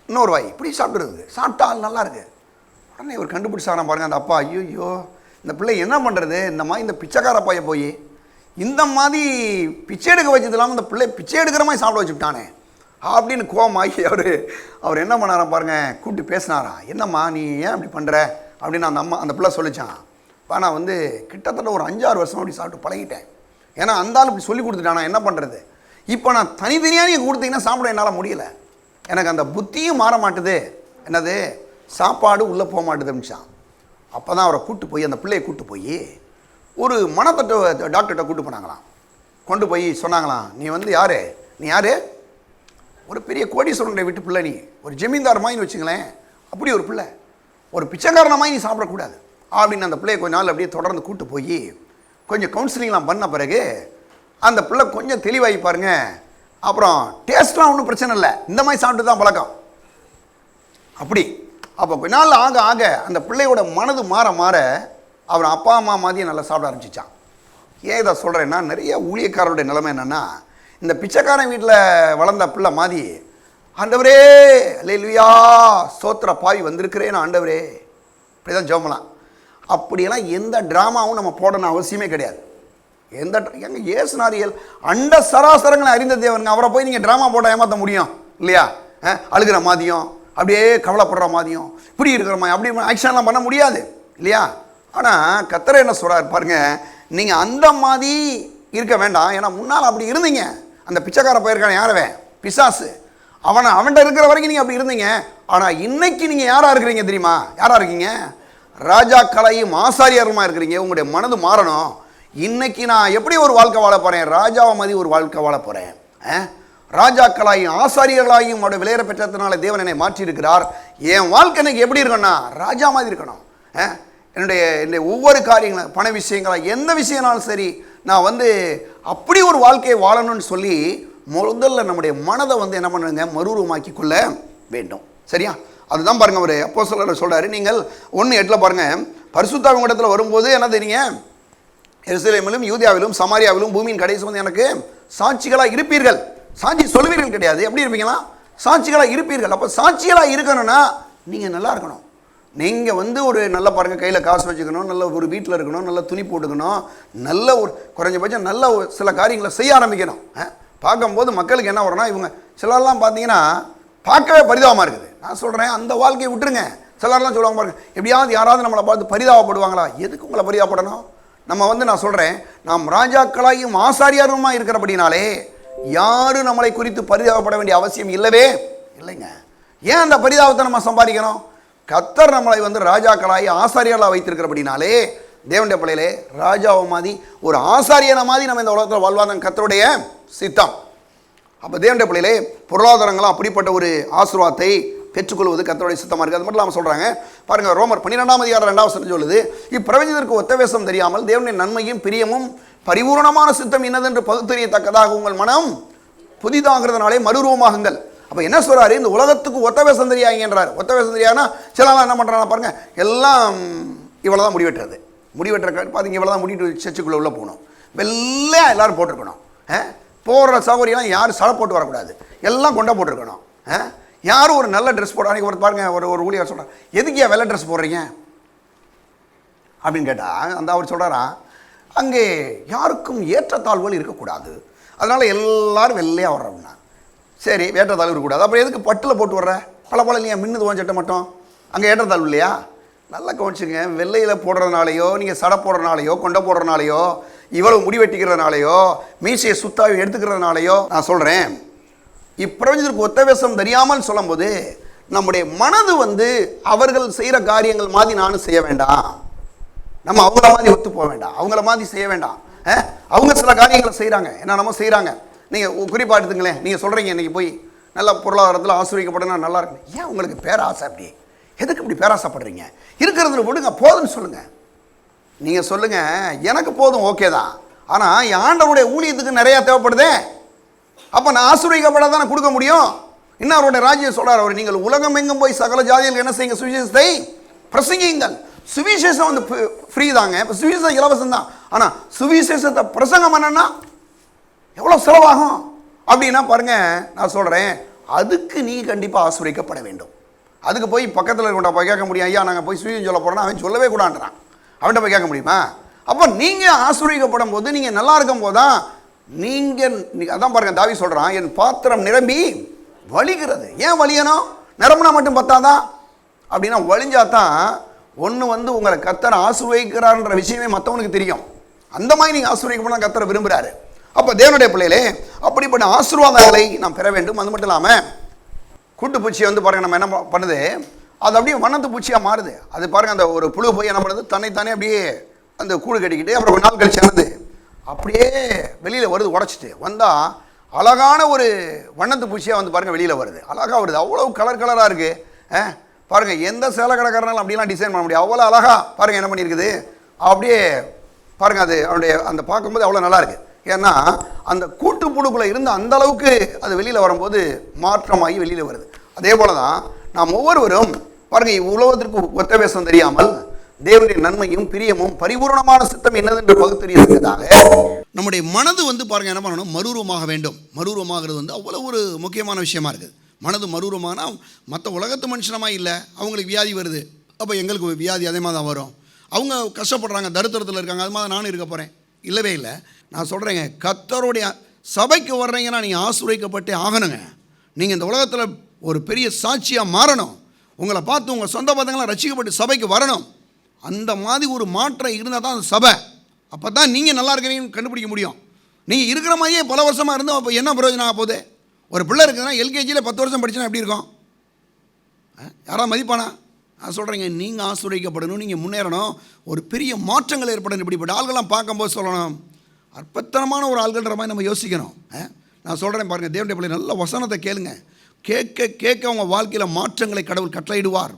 இன்னொரு வாய், இப்படி சாப்பிட்டுருது. சாப்பிட்டால் நல்லா இருக்குது. உடனே இவர் கண்டுபிடிச்சாராம் பாருங்கள் அந்த அப்பா, ஐயோ இந்த பிள்ளை என்ன பண்ணுறது, இந்த மாதிரி இந்த பிச்சைக்கார பைய போய் இந்த மாதிரி பிச்சை எடுக்க வச்சது இல்லாமல் இந்த பிள்ளை பிச்சை எடுக்கிற மாதிரி சாப்பிட வச்சுட்டானே அப்படின்னு கோவமாகி அவர் என்ன பண்ணாராம் பாருங்கள், கூப்பிட்டு பேசினாராம். என்னம்மா நீ ஏன் அப்படி பண்ணுற அப்படின்னு அந்த பிள்ளை சொல்லிச்சான். நான் வந்து கிட்டத்தட்ட ஒரு 5-6 வருஷம் அப்படி சாப்பிட்டு பழகிட்டேன். ஏன்னா அந்த ஆள் இப்படி சொல்லி கொடுத்துட்டானா, என்ன பண்ணுறது, இப்போ நான் தனித்தனியாக நீங்கள் கொடுத்தீங்கன்னா சாப்பிட என்னால் முடியலை, எனக்கு அந்த புத்தியும் மாற மாட்டுது, என்னது சாப்பாடு உள்ளே போக மாட்டுதுன்னுச்சான். அப்போ தான் அவரை கூப்பிட்டு போய் அந்த பிள்ளையை கூப்பிட்டு போய் ஒரு மனத்தட்டு டாக்டர்கிட்ட கூப்பிட்டு போனாங்களாம். கொண்டு போய் சொன்னாங்களாம், நீ வந்து நீ யார், ஒரு பெரிய கோடீஸ்வரனுடைய வீட்டு பிள்ளை, நீ ஒரு ஜமீன்தார் மாதிரி வச்சுங்களேன், அப்படி ஒரு பிள்ளை, ஒரு பிச்சைக்காரனமாய் நீ சாப்பிடக்கூடாது அப்படின்னு அந்த பிள்ளையை கொஞ்ச நாள் அப்படியே தொடர்ந்து கூப்பிட்டு போய் கொஞ்சம் கவுன்சிலிங்லாம் பண்ண பிறகு அந்த பிள்ளை கொஞ்சம் தெளிவாகி பாருங்க. அப்புறம் டேஸ்ட்லாம் ஒன்றும் பிரச்சனை இல்லை, இந்த மாதிரி சாப்பிட்டு தான் பழக்கம். அப்படி. அப்போ கொஞ்ச நாள் ஆக ஆக அந்த பிள்ளையோட மனது மாற மாற அவன் அப்பா அம்மா மாதிரியே நல்லா சாப்பிட ஆரம்பிச்சிச்சான். ஏன் இதை சொல்கிறேன்னா, நிறைய ஊழியக்காரருடைய நிலைமை என்னென்னா, இந்த பிச்சைக்காரன் வீட்டில் வளர்ந்த பிள்ளை மாதிரி, ஆண்டவரே அல்லேலூயா ஸ்தோத்திர பாவி வந்திருக்கிறேன் ஆண்டவரே, இப்படி தான் ஜெபம்லாம். அப்படியெல்லாம் எந்த ட்ராமாவும் நம்ம போடணும் அவசியமே கிடையாது. எங்கள் இயேசுநாரியல் அண்ட சராசரங்களை அறிந்த தேவனுங்க, அவரை போய் நீங்கள் ட்ராமா போட்டால் ஏமாற்ற முடியும் இல்லையா? அழுகிற மாதிரியும் அப்படியே கவலைப்படுற மாதிரியும் இப்படி இருக்கிற மாதிரி அப்படி ஆக்ஷன்லாம் பண்ண முடியாது இல்லையா? ஆனால் கர்த்தர் என்ன சொல்கிறார் பாருங்க, நீங்கள் அந்த மாதிரி இருக்க வேண்டாம். ஏன்னா முன்னால் அப்படி இருந்தீங்க. அந்த பிச்சைக்கார போயிருக்கான யாரவன் பிசாசு, அவன்கிட்ட இருக்கிற வரைக்கும் நீங்கள் அப்படி இருந்தீங்க. ஆனால் இன்னைக்கு நீங்கள் யாராக இருக்கிறீங்க தெரியுமா? யாராக இருக்கீங்க? ராஜாக்களையும் ஆசாரியருமா இருக்கிறீங்க. உங்களுடைய மனது மாறணும். இன்னைக்கு நான் எப்படி ஒரு வாழ்க்கை வாழ போகிறேன்? ராஜாவை மாதிரி ஒரு வாழ்க்கை வாழ போகிறேன். ராஜாக்களாயும் ஆசாரியர்களாயும் அவருடைய விலையேற பெற்றதுனால தேவன் என்னை மாற்றி இருக்கிறார். என் வாழ்க்கை எனக்கு எப்படி இருக்கணும்னா ராஜா மாதிரி இருக்கணும். என்னுடைய ஒவ்வொரு காரியங்களும் பண விஷயங்களாக எந்த விஷயம்னாலும் சரி, நான் அப்படி ஒரு வாழ்க்கையை வாழணும்னு சொல்லி முதல்ல நம்முடைய மனதை என்ன பண்ணுங்க, மறுரூபமாக்கி கொள்ள வேண்டும். சரியா? அதுதான் பாருங்க அவர் அப்போஸ்தலர் சொல்றாரு. நீங்கள் 1:8 பாருங்க, பரிசுத்த இடத்துல வரும்போது என்ன தெரியுங்க, எருசலேமிலும் யூதியாவிலும் சமாரியாவிலும் பூமியின் கடைசி எனக்கு சாட்சிகளாக இருப்பீர்கள். சாட்சி சொல்லுவீர்கள் கிடையாது. எப்படி இருப்பீங்களா? சாட்சிகளாக இருப்பீர்கள். அப்போ சாட்சிகளாக இருக்கணும்னா நீங்கள் நல்லா இருக்கணும். நீங்கள் ஒரு நல்ல பாருங்கள், கையில் காசு வச்சுக்கணும், நல்ல ஒரு வீட்டில் இருக்கணும், நல்ல துணி போட்டுக்கணும், நல்ல ஒரு குறைஞ்சபட்சம் நல்ல சில காரியங்களை செய்ய ஆரம்பிக்கணும். பார்க்கும்போது மக்களுக்கு என்ன வரும்னா, இவங்க சிலர்லாம் பார்த்தீங்கன்னா பார்க்கவே பரிதாபமாக இருக்குது. நான் சொல்கிறேன், அந்த வாழ்க்கையை விட்டுருங்க. சிலர்லாம் சொல்லுவாங்க பாருங்க, எப்படியாவது யாராவது நம்மளை பார்த்து பரிதாபப்படுவாங்களா? எதுக்கு உங்களை பரிதாபப்படணும்? நம்ம நான் சொல்கிறேன், நாம் ராஜாக்களாயும் ஆசாரியருமா இருக்கிறபடினாலே யாரும் நம்மளை குறித்து பரிதாபப்பட வேண்டிய அவசியம் இல்லவே இல்லைங்க. ஏன் அந்த பரிதாபத்தை நம்ம சம்பாதிக்கணும்? கர்த்தர் நம்மளை ராஜாக்களாகி ஆசாரியர்களாக வைத்திருக்கிறபடினாலே தேவனுடைய பிள்ளையிலே ராஜாவை மாதிரி ஒரு ஆசாரியனை மாதிரி நம்ம இந்த உலகத்தில் வாழ்வாதான் கர்த்தருடைய சித்தம். அப்போ தேவனுடைய பிள்ளையிலே பொருளாதாரங்களும் அப்படிப்பட்ட ஒரு ஆசீர்வாதத்தை பெற்றுக்கொள்வது கர்த்தருடைய சித்தமாக இருக்குது. அது மட்டும் இல்லாமல் சொல்கிறாங்க பாருங்கள், ரோமர் 12:2 சொல்லுது, இப்பிரபஞ்சத்திற்கு ஒத்த வேஷம் தெரியாமல் தேவனுடைய நன்மையும் பிரியமும் பரிபூர்ணமான சித்தம் என்னதென்று பகுத்தறியத்தக்கதாக உங்கள் மனம் புதிதாகிறதுனாலே மறுரூபமாகுங்கள். அப்போ என்ன சொல்கிறாரு, இந்த உலகத்துக்கு ஒத்த வேஷம் தெரியாங்கன்றார். ஒத்த வேஷம் தெரியாதுன்னா சிலலாம் என்ன பண்ணுறாங்க பாருங்கள், எல்லாம் இவ்வளோ தான் முடிவெட்டுறது. முடிவெட்டுற பார்த்தீங்க, இவ்வளோ தான் முடிட்டு சர்ச்சுக்குள்ளே உள்ளே போகணும், வெள்ளையாக எல்லோரும் போட்டிருக்கணும். போடுற சௌகரியெல்லாம் யாரும் சடை போட்டு வரக்கூடாது, எல்லாம் கொண்டா போட்டிருக்கணும். யாரும் ஒரு நல்ல ட்ரெஸ் போட, அன்றைக்கி ஒரு பாருங்கள், ஒரு ஊழியர் சொல்கிறார், எதுக்கு வெள்ளை ட்ரெஸ் போடுறீங்க அப்படின்னு கேட்டால் அந்த அவர் சொல்கிறாரா, அங்கே யாருக்கும் ஏற்றத்தாழ்வுகள் இருக்கக்கூடாது, அதனால் எல்லோரும் வெள்ளையாக வர்றோம்னா. சரி, ஏற்றத்தாழ்வு இருக்கக்கூடாது, அப்புறம் எதுக்கு பட்டில் போட்டு வர்ற? பல இல்லையா, மின்னுது சட்டை மட்டும், அங்கே ஏற்றத்தாழ்வு இல்லையா? நல்லா கவனிச்சுங்க, வெள்ளையில் போடுறதுனாலையோ, நீங்கள் சடை போடுறதுனாலையோ, கொண்டை போடுறதுனாலையோ, இவ்வளவு முடி வெட்டிக்கிறதுனாலையோ, மீசையை சுத்தாவி எடுத்துக்கிறதுனாலையோ நான் சொல்கிறேன், இப்பிரபஞ்சத்திற்கு ஒத்த வேஷம் தெரியாமல் சொல்லும்போது நம்முடைய மனது அவர்கள் செய்கிற காரியங்கள் மாதிரி நானும் செய்ய வேண்டாம், நம்ம அவங்கள மாதிரி ஒத்து போக வேண்டாம், அவங்கள மாதிரி செய்ய வேண்டாம். அவங்க சில காரியங்களை செய்கிறாங்க, என்ன நம்ம செய்கிறாங்க. நீங்கள் குறிப்பாக எடுத்துங்களேன், நீங்கள் சொல்கிறீங்க இன்றைக்கி போய் நல்ல பொருளாதாரத்தில் ஆசீர்வதிக்கப்படணும், நல்லா இருக்கு. ஏன் உங்களுக்கு பேராசை? அப்படி எதுக்கு இப்படி பேராசைப்படுறீங்க? இருக்கிறதுல விடுங்க, போதும்னு சொல்லுங்கள். நீங்கள் சொல்லுங்கள், எனக்கு போதும், ஓகே தான், ஆனால் என் ஆண்டவருடைய ஊழியத்துக்கு நிறையா தேவைப்படுதே, அப்போ நான் ஆசீர்வதிக்கப்பட தானே கொடுக்க முடியும். இன்னும் அவருடைய ராஜ்யம் சொல்கிறார், அவர் நீங்கள் உலகம் எங்கும் போய் சகல ஜாதிகள் என்ன செய்யுங்க, சுவிசேஷத்தை பிரசங்கியுங்கள். சுவிசேஷம் ஃப்ரீ தாங்க, இப்போ சுவிசேஷம் இலவசம் தான், ஆனால் சுவிசேஷத்தை பிரசங்கம் பண்ணனா எவ்வளோ செலவாகும் அப்படின்னா பாருங்க, நான் சொல்கிறேன், அதுக்கு நீ கண்டிப்பாக ஆசீர்வதிக்கப்பட வேண்டும். அதுக்கு போய் பக்கத்தில் இருக்கா போய் கேட்க முடியும், ஐயா நாங்கள் போய் சுவிசேஷம் சொல்ல போகிறோன்னா அவன் சொல்லவே கூடான்றான், அவன்கிட்ட போய் கேட்க முடியுமா? அப்போ நீங்கள் ஆசீர்வதிக்கப்படும் போது, நீங்கள் நல்லா இருக்கும் போது தான் நீங்கள் அதான் பாருங்கள், தாவி சொல்கிறான், என் பாத்திரம் நிரம்பி வலிகிறது. ஏன் வலியணும்? நிரம்பினா மட்டும் பத்தாதான் அப்படின்னா, வலிஞ்சாதான் ஒன்று உங்களை கர்த்தர் ஆசீர்வதிக்கிறார்ன்ற விஷயமே மற்றவனுக்கு தெரியும். அந்த மாதிரி நீங்கள் ஆசீர்வதிக்கப்பட கர்த்தரை விரும்புகிறாரு. அப்போ தேவனுடைய பிள்ளைகளே, அப்படிப்பட்ட ஆசீர்வாதங்களை நாம் பெற வேண்டும். அது மட்டும் இல்லாமல் கூட்டுப்பூச்சி பாருங்கள், நம்ம என்ன பண்ணுது, அது அப்படியே வண்ணத்து பூச்சியாக மாறுது. அது பாருங்கள், அந்த ஒரு புழு போய் என்ன பண்ணுது, தன்னைத்தானே அப்படியே அந்த கூடு கட்டிக்கிட்டு அப்புறம் ஒரு நாள் கழிச்சு என்னது அப்படியே வெளியில் வருது, உடச்சிட்டு வந்தால் அழகான ஒரு வண்ணத்து பூச்சியாக பாருங்கள் வெளியில் வருது, அழகாக வருது, அவ்வளோ கலராக இருக்குது. பாருங்கள், எந்த சேலை கடைக்காரனாலும் அப்படிலாம் டிசைன் பண்ண முடியும், அவ்வளோ அழகாக பாருங்கள் என்ன பண்ணியிருக்குது, அப்படியே பாருங்கள், அது அவனுடைய அந்த பார்க்கும்போது அவ்வளோ நல்லா இருக்குது. ஏன்னா அந்த கூட்டுப்புழுக்குள்ளே இருந்து அந்த அளவுக்கு அது வெளியில் வரும்போது மாற்றமாகி வெளியில் வருது. அதே போல் தான் நாம் ஒவ்வொருவரும் பாருங்க, உலகத்திற்கு ஒத்த வேஷம் தெரியாமல் தேவனுடைய நன்மையும் பிரியமும் பரிபூர்ணமான சித்தம் என்னதென்று பகுத்தறியதாக நம்முடைய மனது பாருங்க என்ன பண்ணணும், மறுரூபமாக வேண்டும். மறுரூபமாகிறது அவ்வளோ ஒரு முக்கியமான விஷயமா இருக்குது. மனது மறுரூபமானா மற்ற உலகத்து மனுஷனமாக இல்லை, அவங்களுக்கு வியாதி வருது, அப்போ எங்களுக்கு வியாதி அதே மாதிரி தான் வரும். அவங்க கஷ்டப்படுறாங்க, தரித்திரத்தில் இருக்காங்க, அது மாதிரி நானும் இருக்க போகிறேன். இல்லவே இல்லை. நான் சொல்கிறேங்க, கர்த்தருடைய சபைக்கு வர்றீங்கன்னா நீங்கள் ஆசீர்வதிக்கப்பட்டே ஆகணுங்க. நீங்கள் இந்த உலகத்தில் ஒரு பெரிய சாட்சியாக மாறணும். உங்களை பார்த்து உங்கள் சொந்த பந்தங்களாம் ரசிக்கப்பட்டு சபைக்கு வரணும். அந்த மாதிரி ஒரு மாற்றம் இருந்தால் தான் அந்த சபை. அப்போ தான் நீங்கள் நல்லா இருக்கிறீங்கன்னு கண்டுபிடிக்க முடியும். நீங்கள் இருக்கிற மாதிரியே பல வருஷமாக இருந்தோம், அப்போ என்ன பிரயோஜனம் ஆக போகுது? ஒரு பிள்ளை இருக்குதுன்னா எல்கேஜியில் 10 வருஷம் படிச்சுன்னா எப்படி இருக்கும்? யாராவது மதிப்பானா? நான் சொல்கிறேங்க, நீங்கள் ஆசீர்வதிக்கப்படணும், நீங்கள் முன்னேறணும், ஒரு பெரிய மாற்றங்கள் ஏற்படணும். இப்படிப்பட்ட ஆள்கள்லாம் பார்க்கும்போது சொல்லணும், அற்பத்தனமான ஒரு ஆள்கள்ன்ற மாதிரி நம்ம யோசிக்கணும். நான் சொல்கிறேன் பாருங்கள், தேவனுடைய பிள்ளை நல்ல வசனத்தை கேளுங்க. கேட்க கேட்க உங்கள் வாழ்க்கையில் மாற்றங்களை கடவுள் கட்டளையிடுவார்.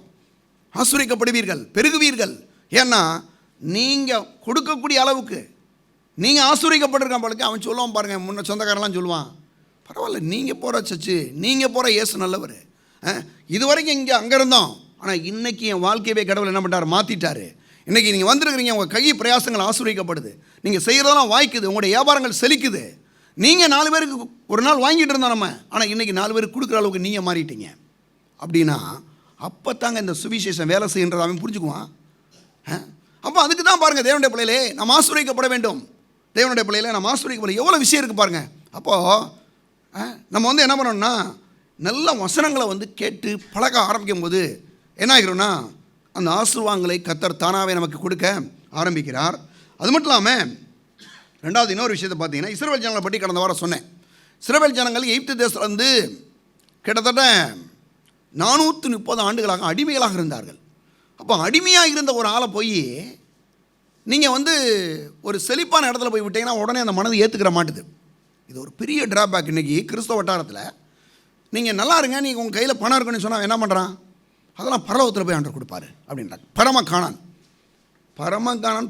ஆசீர்வதிக்கப்படுவீர்கள், பெருகுவீர்கள். ஏன்னா நீங்கள் கொடுக்கக்கூடிய அளவுக்கு நீங்கள் ஆசீர்வதிக்கப்பட்டிருக்கான் பாருங்க. அவன் சொல்லுவான் பாருங்கள், முன்ன சொந்தக்காரெல்லாம் சொல்லுவான், பரவாயில்ல நீங்கள் போகிற சர்ச்சு, நீங்கள் போகிற இயேசு நல்லவர். இது வரைக்கும் இங்கே அங்கே இருந்தோம், ஆனால் இன்றைக்கி என் வாழ்க்கையவே கடவுள் என்ன பண்ணுறாரு, மாற்றிட்டாரு. இன்றைக்கி நீங்கள் வந்திருக்கிறீங்க, உங்கள் கை பிரயாசங்கள் ஆசீர்வதிக்கப்படுது, நீங்கள் செய்கிறதெல்லாம் வாய்க்குது, உங்களுடைய வியாபாரங்கள் செழிக்குது. நீங்கள் 4 பேருக்கு ஒரு நாள் வாங்கிட்டு இருந்தோம் நம்ம, ஆனால் இன்றைக்கி 4 பேருக்கு கொடுக்குற அளவுக்கு நீங்கள் மாறிட்டீங்க. அப்படின்னா அப்போ தாங்க இந்த சுவிசேஷம் வேலை செய்கின்றதை அவன் புரிஞ்சுக்குவான். அப்போ அதுக்கு தான் பாருங்கள், தேவனுடைய பிள்ளையிலே நம்ம ஆசீர்வதிக்கப்பட வேண்டும். தேவனுடைய பிள்ளையிலே நம்ம ஆசீர்வதிக்கப்பட எவ்வளோ விஷயம் இருக்குது பாருங்கள். அப்போது நம்ம என்ன பண்ணணும்னா, நல்ல வசனங்களை கேட்டு பழக ஆரம்பிக்கும் போது என்ன ஆகிறோம்னா, அந்த ஆசீர்வாதங்களை கர்த்தர் தானாகவே நமக்கு கொடுக்க ஆரம்பிக்கிறார். அது மட்டும் இல்லாமல் ரெண்டாவது இன்னொரு விஷயத்தை பார்த்தீங்கன்னா, இஸ்ரவேல் ஜனங்களை பற்றி கடந்த வாரம் சொன்னேன். இஸ்ரவேல் ஜனங்கள் எகிப்து தேசத்துலேருந்து கிட்டத்தட்ட 430 ஆண்டுகளாக அடிமைகளாக இருந்தார்கள். அப்போ அடிமையாக இருந்த ஒரு ஆளை போய் நீங்கள் ஒரு செழிப்பான இடத்துல போய் விட்டீங்கன்னா உடனே அந்த மனதை ஏற்றுக்கிற மாட்டுது. இது ஒரு பெரிய ட்ராபேக். இன்றைக்கி கிறிஸ்தவ வட்டாரத்தில் நீங்கள் நல்லா இருங்க, நீங்கள் உங்கள் கையில் பணம் இருக்குன்னு சொன்னால் என்ன பண்ணுறான், அதெல்லாம் பரலோகத்தில் போய் ஆண்டவர் கொடுப்பாரு அப்படின்றாங்க. பரமகானான்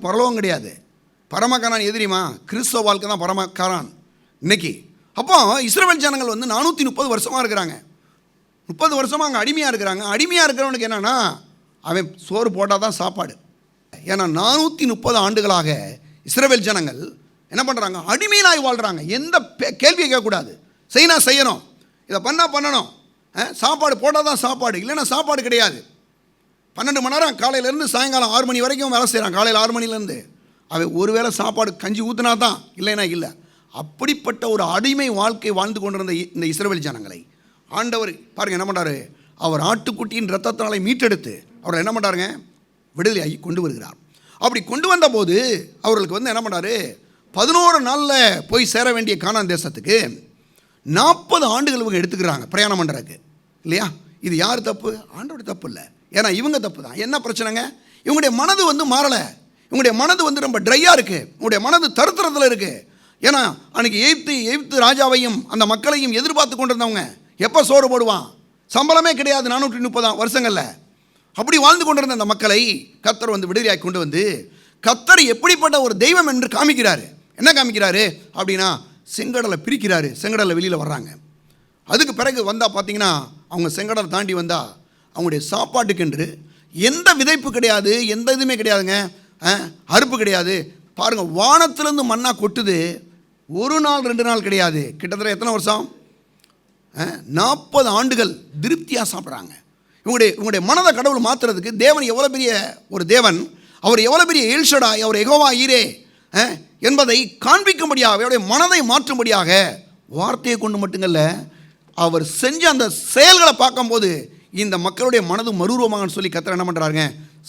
பரலோகம் கிடையாது. பரமகானான் எதிரிமா, கிறிஸ்தவ வாழ்க்கை தான் பரமகானான் இன்னைக்கு. அப்போ இஸ்ரவேல் ஜனங்கள் 430 வருஷமாக இருக்கிறாங்க. 30 வருஷமாக அங்கே அடிமையாக இருக்கிறாங்க. அடிமையாக இருக்கிறவனுக்கு என்னென்னா, அவன் சோறு போட்டால் தான் சாப்பாடு. ஏன்னா 430 ஆண்டுகளாக இஸ்ரவேல் ஜனங்கள் என்ன பண்ணுறாங்க, அடிமையிலாய் வாழ்கிறாங்க. எந்த கேள்வியை கேட்கக்கூடாது, செய்யணும், இதை பண்ணணும், சாப்பாடு போட்டால் தான் சாப்பாடு, இல்லைன்னா சாப்பாடு கிடையாது. 12 மணி நேரம் காலையிலேருந்து சாயங்காலம் 6 மணி வரைக்கும் வேலை செய்கிறான். காலையில் 6 மணிலேருந்து அவன் ஒரு வேளை சாப்பாடு கஞ்சி ஊற்றினா தான், இல்லைன்னா இல்லை. அப்படிப்பட்ட ஒரு அடிமை வாழ்க்கை வாழ்ந்து கொண்டிருந்த இந்த இஸ்ரவேல் ஜனங்களை ஆண்டவர் பாருங்கள் என்ன பண்ணுறாரு, அவர் ஆட்டுக்குட்டியின் இரத்தத்தினாலே மீட்டெடுத்து அவர் என்ன பண்ணுறாருங்க, விடுதலையாகி கொண்டு வருகிறார். அப்படி கொண்டு வந்தபோது அவர்களுக்கு என்ன பண்ணுறாரு, 11 நாளில் போய் சேர வேண்டிய கானான் தேசத்துக்கு 40 ஆண்டுகள் இவங்க எடுத்துக்கிறாங்க பிரயாணம் பண்ணுறதுக்கு, இல்லையா? இது யார் தப்பு? ஆண்டோட தப்பு இல்லை. ஏன்னா இவங்க தப்பு தான். என்ன பிரச்சனைங்க, இவங்களுடைய மனது மாறலை. இவங்களுடைய மனது ரொம்ப ட்ரையாக இருக்குது. இவங்களுடைய மனது தருத்திரத்தில் இருக்குது. ஏன்னா அன்றைக்கி எகிப்து ராஜாவையும் அந்த மக்களையும் எதிர்பார்த்து கொண்டிருந்தவங்க, எப்போ சோறு போடுவான், சம்பளமே கிடையாது 430 வருஷங்களில். அப்படி வாழ்ந்து கொண்டிருந்த அந்த மக்களை கர்த்தர் விடுதலையாக்கி கொண்டு வந்து கர்த்தர் எப்படிப்பட்ட ஒரு தெய்வம் என்று காமிக்கிறாரு. என்ன காமிக்கிறாரு அப்படின்னா, செங்கடலை பிரிக்கிறாரு. செங்கடலை வெளியில் வர்றாங்க. அதுக்கு பிறகு வந்தால் பார்த்தீங்கன்னா, அவங்க செங்கடலை தாண்டி வந்தால் அவங்களுடைய சாப்பாட்டுக்கென்று எந்த விதைப்பு கிடையாது, எந்த இதுவுமே கிடையாதுங்க, அறுப்பு கிடையாது. பாருங்கள், வானத்திலேருந்து மண்ணா கொட்டுது. 1 நாள் 2 நாள் கிடையாது. கிட்டத்தட்ட எத்தனை வருஷம், 40 ஆண்டுகள் திருப்தியாக சாப்பிட்றாங்க. இவங்களுடைய மனதை கடவுள் மாற்றுறதுக்கு தேவன் எவ்வளோ பெரிய ஒரு தேவன், அவர் எவ்வளோ பெரிய எல்ஷடாய், அவர் யெகோவா ஈரே என்பதை காண்பிக்கும்படியாக, அவருடைய மனதை மாற்றும்படியாக வார்த்தையை கொண்டு மட்டுங்கல்ல, அவர் செஞ்ச அந்த செயல்களை பார்க்கும்போது இந்த மக்களுடைய மனது மறுரூபமாகன்னு சொல்லி கர்த்தர் என்ன பண்ணுறாருங்க,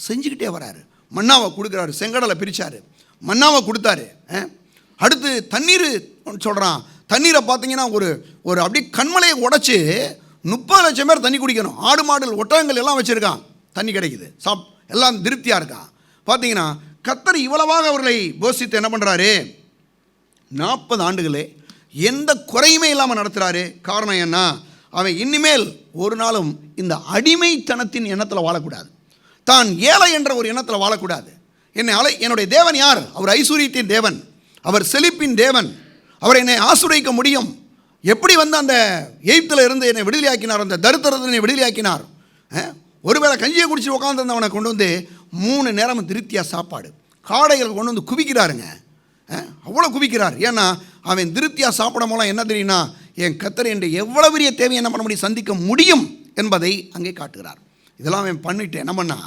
செஞ்சுக்கிட்டே வராரு. மன்னாவை கொடுக்குறாரு, செங்கடலை பிரித்தார், மன்னாவை கொடுத்தாரு. அடுத்து தண்ணீர் சொல்கிறான். தண்ணீரை பார்த்தீங்கன்னா ஒரு அப்படியே கண்மலையை உடைச்சி 30 லட்சம் பேர் தண்ணி குடிக்கணும். ஆடு மாடுகள் ஒட்டகங்கள் எல்லாம் வச்சுருக்கான், தண்ணி கிடைக்குது, எல்லாம் திருப்தியாக இருக்கான். பார்த்தீங்கன்னா கர்த்தர் இவ்வளவாக அவர்களை போஷித்து என்ன பண்ணுறாரு, 40 ஆண்டுகளே எந்த குறையுமே இல்லாமல் நடத்துகிறாரு. காரணம் என்ன, அவன் இனிமேல் ஒரு நாளும் இந்த அடிமைத்தனத்தின் எண்ணத்தில் வாழக்கூடாது, தான் ஏழை என்ற ஒரு எண்ணத்தில் வாழக்கூடாது. என்னுடைய தேவன் யார், அவர் ஐஸ்வர்யத்தின் தேவன், அவர் செழிப்பின் தேவன், அவர் என்னை ஆசீர்வதிக்க முடியும். எப்படி அந்த எகிப்தில் இருந்து என்னை விடுதலையாக்கினார், அந்த தரித்திரத்தில் என்னை விடுதலையாக்கினார், ஒருவேளை கஞ்சியை குடிச்சு உட்காந்துருந்தவனை கொண்டு வந்து 3 நேரம் திருப்தியாக சாப்பாடு, காடைகள் கொண்டு வந்து குவிக்கிறாருங்க. அவ்வளோ குவிக்கிறார். ஏன்னா அவன் திருப்தியாக சாப்பிட மூலம் என்ன தெரியும்னா, என் கர்த்தர் என்று எவ்வளோ பெரிய தேவையை என்ன பண்ண முடியும், சந்திக்க முடியும் என்பதை அங்கே காட்டுகிறார். இதெல்லாம் அவன் பண்ணிட்டு என்ன பண்ணா,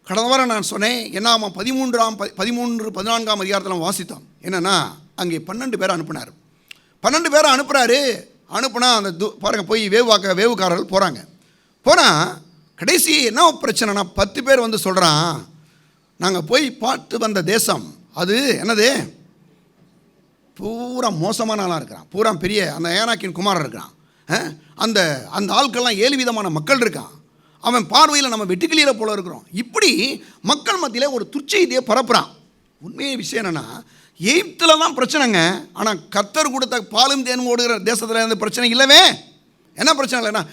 கடந்த வாரம் நான் சொன்னேன், என்னாம 14ஆம் அதிகாரத்தில் வாசித்தோம். என்னென்னா அங்கே 12 பேரை அனுப்புனார். 12 பேரை அனுப்புனா அந்த பாருங்கள், போய் வேவுக்காரர்கள் போகிறாங்க. போனால் கடைசி என்ன பிரச்சனைனா, 10 பேர் வந்து சொல்கிறான், நாங்கள் போய் பார்த்து வந்த தேசம் அது என்னது, பூரா மோசமான ஆளாக இருக்கிறான், பூரா பெரிய அந்த ஏனாக்கின் குமாரன் இருக்கிறான், அந்த அந்த ஆட்கள்லாம் 7 விதமான மக்கள் இருக்கான், அவன் பார்வையில் நம்ம வெட்டுக்கிளியில் போல இருக்கிறோம். இப்படி மக்கள் மத்தியில் ஒரு துர்ச்செய்தியை பரப்புகிறான். உண்மையே விஷயம் என்னென்னா, எகிப்தில் தான் பிரச்சனைங்க. ஆனால் கர்த்தர் கொடுத்த பாலும் தேனும் ஓடுகிற தேசத்தில் இருந்து பிரச்சனை இல்லவே. என்ன பிரச்சனை இல்லைன்னா,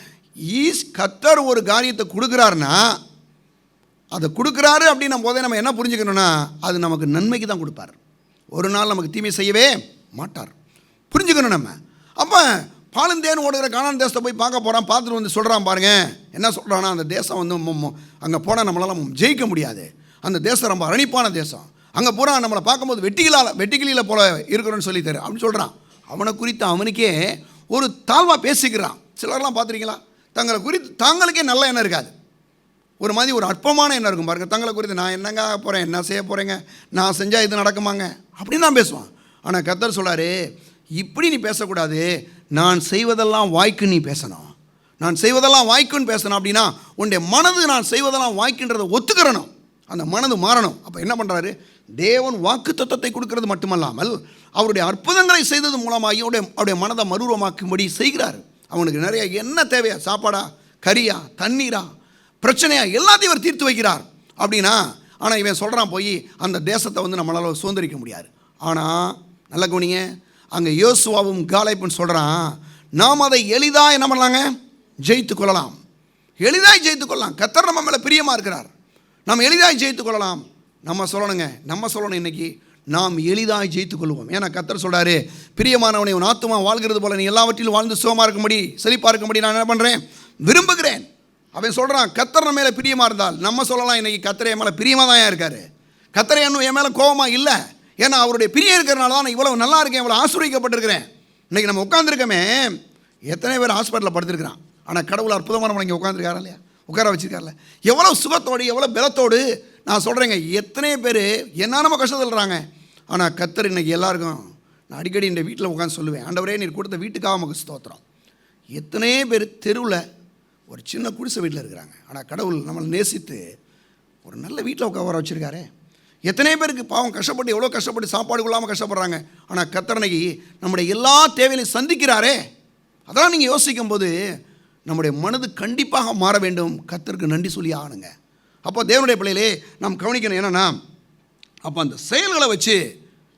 கர்த்தர் ஒரு காரியத்தை கொடுக்குறாருன்னா, அதை கொடுக்குறாரு அப்படின்னும் போதே நம்ம என்ன புரிஞ்சுக்கணும்னா, அது நமக்கு நன்மைக்கு தான் கொடுப்பார். ஒரு நாள் நமக்கு தீமை செய்யவே மாட்டார். புரிஞ்சுக்கணும் நம்ம. அப்போ பாலந்தேன் ஓடுகிற கானான் தேசத்தை போய் பார்க்க போகிறான். பார்த்துட்டு வந்து சொல்கிறான் பாருங்க, என்ன சொல்கிறான்னா, அந்த தேசம் வந்து அங்கே போனால் நம்மளால் ஜெயிக்க முடியாது, அந்த தேசம் ரொம்ப அரணிப்பான தேசம், அங்கே பூரா நம்மளை பார்க்கும்போது வெட்டிக்கிளியில் போல இருக்கிறோன்னு சொல்லித்தரு அப்படின்னு சொல்கிறான். அவனை குறித்து அவனுக்கே ஒரு தாழ்வாக பேசிக்கிறான். சிலர்லாம் பார்த்துருக்கீங்களா, தங்களை குறித்து தாங்களுக்கே நல்ல எண்ணம் இருக்காது, ஒரு மாதிரி ஒரு அற்பமான எண்ணம் இருக்கும் பாருங்கள். தங்களை குறித்து நான் என்னங்க போகிறேன், என்ன செய்ய போகிறேங்க, நான் செஞ்சால் இது நடக்குமாங்க அப்படின்னு தான் பேசுவான். ஆனால் கர்த்தர் சொல்கிறாரு, இப்படி நீ பேசக்கூடாது, நான் செய்வதெல்லாம் வாய்க்கு நீ பேசணும், நான் செய்வதெல்லாம் வாய்க்குன்னு பேசணும். அப்படின்னா உன்னுடைய மனது நான் செய்வதெல்லாம் வாய்க்குன்றதை ஒத்துக்கிறணும், அந்த மனது மாறணும். அப்போ என்ன பண்ணுறாரு, தேவன் வாக்கு தத்தத்தை கொடுக்கறது மட்டுமல்லாமல் அவருடைய அற்புதங்களை செய்தது மூலமாகி அவருடைய மனதை மறுரூபமாக்கும்படி செய்கிறார். அவனுக்கு நிறைய என்ன தேவையா, சாப்பாடா, கறியா, தண்ணீரா, பிரச்சனையா, எல்லாத்தையும் இவர் தீர்த்து வைக்கிறார் அப்படின்னா. ஆனால் இவன் சொல்கிறான், போய் அந்த தேசத்தை வந்து நம்மளால் சுதந்திரிக்க முடியாது. ஆனால் நல்ல கவனிங்க, அங்கே யோசுவாவும் காலேப்புன்னு சொல்கிறான், நாம் அதை எளிதாக என்ன பண்ணலாங்க, ஜெயித்து கொள்ளலாம், எளிதாக ஜெயித்து கொள்ளலாம். கர்த்தர் நம்ம மேலே பிரியமாக இருக்கிறார், நாம் எளிதாக ஜெயித்து கொள்ளலாம். நம்ம சொல்லணும் இன்றைக்கி, நாம் எளிதாக ஜெயித்து கொள்வோம். ஏன்னா கர்த்தர் சொல்கிறாரு, பிரியமானவனை உன் ஆத்துமா வாழ்கிறது போல நீ எல்லாவற்றிலும் வாழ்ந்து சுகமாக இருக்கும்படி செழிப்பாக இருக்கும்படி நான் என்ன பண்ணுறேன், விரும்புகிறேன். அவன் சொல்கிறான், கர்த்தர் நம்ம மேலே பிரியமாக இருந்தால் நம்ம சொல்லலாம், இன்றைக்கி கர்த்தர் என் மேலே பிரியமாக தான் இருக்கார், கர்த்தர் இன்னும் என் மேலே கோபமாக இல்லை. ஏன்னா அவருடைய பிரியம் இருக்கிறனால தான் நான் இவ்வளோ நல்லா இருக்கேன், இவ்வளோ ஆசீர்வதிக்கப்பட்டிருக்கிறேன். இன்றைக்கி நம்ம உட்காந்துருக்கமே, எத்தனை பேர் ஹாஸ்பிட்டலில் படுத்துருக்கிறான், ஆனால் கடவுள் அற்புதமான இங்கே உட்காந்துருக்காரா இல்லையா, உட்கார வச்சுருக்காருல்ல, எவ்வளோ சுகத்தோடு எவ்வளோ பலத்தோடு. நான் சொல்கிறேங்க, எத்தனை பேர் என்னென்னமோ கஷ்டத்துலறாங்க. ஆனால் கர்த்தர் இன்றைக்கி எல்லாருக்கும், நான் அடிக்கடி இந்த வீட்டில் உட்காந்து சொல்லுவேன், ஆண்டவரே நீர் கொடுத்த வீட்டுக்காக நமக்கு ஸ்தோத்திரம். எத்தனை பேர் தெருவில் ஒரு சின்ன குடிசை வீட்டில் இருக்கிறாங்க, ஆனால் கடவுள் நம்மளை நேசித்து ஒரு நல்ல வீட்டில் உட்கார வச்சுருக்காரு. எத்தனை பேருக்கு பாவம் கஷ்டப்பட்டு, எவ்வளோ கஷ்டப்பட்டு சாப்பாடு கொள்ளாமல் கஷ்டப்படுறாங்க, ஆனால் கர்த்தரனைக்கு நம்முடைய எல்லா தேவையிலையும் சந்திக்கிறாரே. அதெல்லாம் நீங்கள் யோசிக்கும் போது நம்முடைய மனது கண்டிப்பாக மாற வேண்டும், கர்த்தருக்கு நன்றி சொல்லி ஆகணுங்க. அப்போ தேவனுடைய பிள்ளையிலே நாம் கவனிக்கணும் என்னென்னா, அப்போ அந்த செயல்களை வச்சு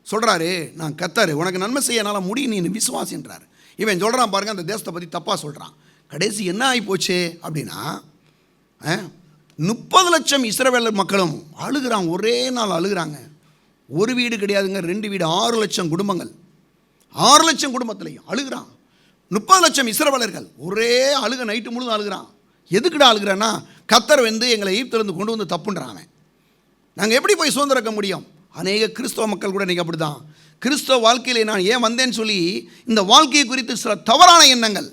சொல்கிறாரு, நான் கர்த்தர் உனக்கு நன்மை செய்ய என்னால் முடியும், நீ விசுவாசின்றார். இவன் சொல்கிறான் பாருங்கள், அந்த தேசத்தை பற்றி தப்பாக சொல்கிறான். கடைசி என்ன ஆகி போச்சு அப்படின்னா, 30 லட்சம் இஸ்ரவேலர் மக்களும் அழுகிறான், ஒரே நாள் அழுகிறாங்க. ஒரு வீடு கிடையாதுங்க, 2 வீடு, 6 லட்சம் குடும்பங்கள், 6 லட்சம் குடும்பத்துலையும் அழுகிறான். 30 லட்சம் இஸ்ரவேலர்கள் ஒரே அழுக, நைட்டு முழுதும் அழுகிறான். எதுக்குடா அழுகிறான்னா, கர்த்தர் வந்து எங்களை எகிப்திலிருந்து கொண்டு வந்து தப்புன்றான். நாங்கள் எப்படி போய் சுதந்திரிக்க முடியும்? அநேக கிறிஸ்தவ மக்கள் கூட இன்றைக்கி அப்படி தான். கிறிஸ்தவ வாழ்க்கையிலே நான் ஏன் வந்தேன்னு சொல்லி இந்த வாழ்க்கையை குறித்து சில தவறான எண்ணங்கள்.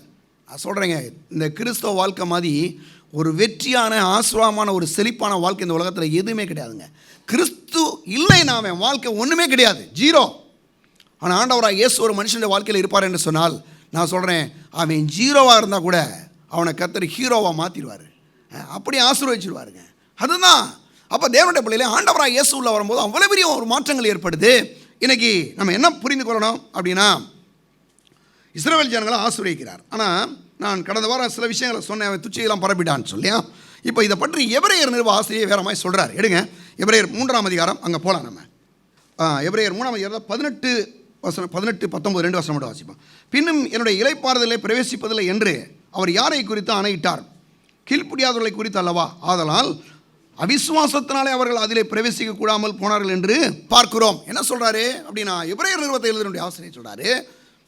நான் சொல்கிறேங்க, இந்த கிறிஸ்தவ வாழ்க்கை மாதிரி ஒரு வெற்றியான ஆசிரமான ஒரு செழிப்பான வாழ்க்கை இந்த உலகத்தில் எதுவுமே கிடையாதுங்க. கிறிஸ்து இல்லைன்னா அவன் வாழ்க்கை ஒன்றுமே கிடையாது, ஜீரோ. ஆனால் ஆண்டவராக இயேசு ஒரு மனுஷனுடைய வாழ்க்கையில் இருப்பார் என்று சொன்னால், நான் சொல்கிறேன், அவன் ஜீரோவாக இருந்தால் கூட அவனை கர்த்தர் ஹீரோவாக மாற்றிடுவார், அப்படி ஆசீர்வதிச்சிடுவாருங்க. அதுதான். அப்போ தேவனுடைய பிள்ளையிலே ஆண்டவராக இயேசு உள்ள வரும்போது அவ்வளோ பெரிய ஒரு மாற்றங்கள் ஏற்படுது. இன்றைக்கி நம்ம என்ன புரிந்து கொள்ளணும் அப்படின்னா, இஸ்ரவேல் ஜனங்களை ஆசீர்வதிக்கிறார். ஆனால் நான் கடந்த வாரம் சில விஷயங்களை சொன்னேன், அவன் துச்சையெல்லாம் பரப்பிட்டான்னு சொல்லியா. இப்போ இதை பற்றி எபிரேயர் நிறுவ ஆசிரியர் வேற மாதிரி சொல்கிறார். எடுங்க, எபிரேயர் 3ஆம் அதிகாரம், அங்கே போகலாம் நம்ம. எபிரேயர் 3ஆம் அதிகாரம் 18, 19 2 வசனம் மட்டும் வாசிப்போம். பின்னும் என்னுடைய இளைப்பாறுதலை பிரவேசிப்பதில்லை என்று அவர் யாரை குறித்து ஆணையிட்டார்? கீழ்ப்படியாதவர்களை குறித்து அல்லவா? ஆதலால் அவிசுவாசத்தினாலே அவர்கள் அதிலே பிரவேசிக்க கூடாமல் போனார்கள் என்று பார்க்கிறோம். என்ன சொல்கிறாரு அப்படின்னா, எபிரேயர் நிறுவத்தை எழுதினுடைய ஆசிரியர் சொல்கிறாரு,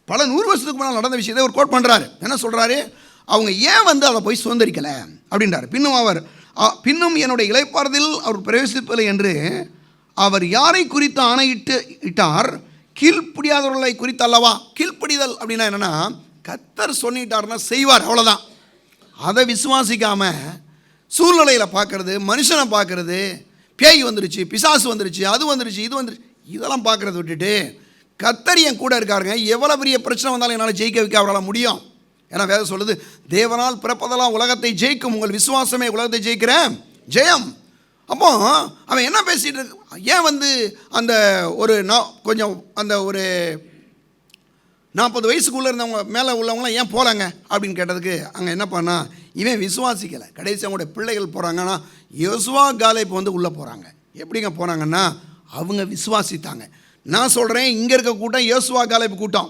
பல 100 வருஷத்துக்கு முன்னால் நடந்த விஷயத்தை ஒரு கோட் பண்ணுறாரு. என்ன சொல்கிறாரு, அவங்க ஏன் வந்து அதை போய் சுதந்திரிக்கலை, அப்படின்றார். பின்னும் என்னுடைய இளைப்பாறுதலில் அவர் பிரவேசிப்பதில்லை என்று அவர் யாரை குறித்து ஆணையிட்டார்? கீழ்ப்படியாதவர்களை குறித்து அல்லவா? கீழ்ப்படிதல் அப்படின்னா என்னென்னா, கர்த்தர் சொல்லிட்டாருன்னா செய்வார், அவ்வளோதான். அதை விசுவாசிக்காமல் சூழ்நிலையில் பார்க்குறது, மனுஷனை பார்க்குறது, பேய் வந்துருச்சு, பிசாசு வந்துருச்சு, அது வந்துருச்சு, இது வந்துருச்சு, இதெல்லாம் பார்க்குறத விட்டுட்டு கர்த்தர் என் கூட இருக்காருங்க, எவ்வளோ பெரிய பிரச்சனை வந்தாலும் என்னால் ஜெயிக்க வைக்க அவரால் முடியும். ஏன்னா வேதம் சொல்லுது, தேவனால் பிறப்பதெல்லாம் உலகத்தை ஜெயிக்கும், உங்கள் விசுவாசமே உலகத்தை ஜெயிக்கிற ஜெயம். அப்போ அவன் என்ன பேசிகிட்டு இருக்கு? ஏன் அந்த ஒரு கொஞ்சம் அந்த ஒரு 40 வயசுக்குள்ளே இருந்தவங்க மேலே உள்ளவங்களாம் ஏன் போகலாங்க அப்படின்னு கேட்டதுக்கு அங்கே என்ன பண்ணா, இவன் விசுவாசிக்கலை. கடைசி அவங்களுடைய பிள்ளைகள் போகிறாங்கன்னா யோசுவா காலேப் உள்ளே போகிறாங்க. எப்படிங்க போனாங்கன்னா, அவங்க விசுவாசித்தாங்க. நான் சொல்கிறேன், இங்கே இருக்க கூட்டம் யோசுவா காலேப் கூட்டம்.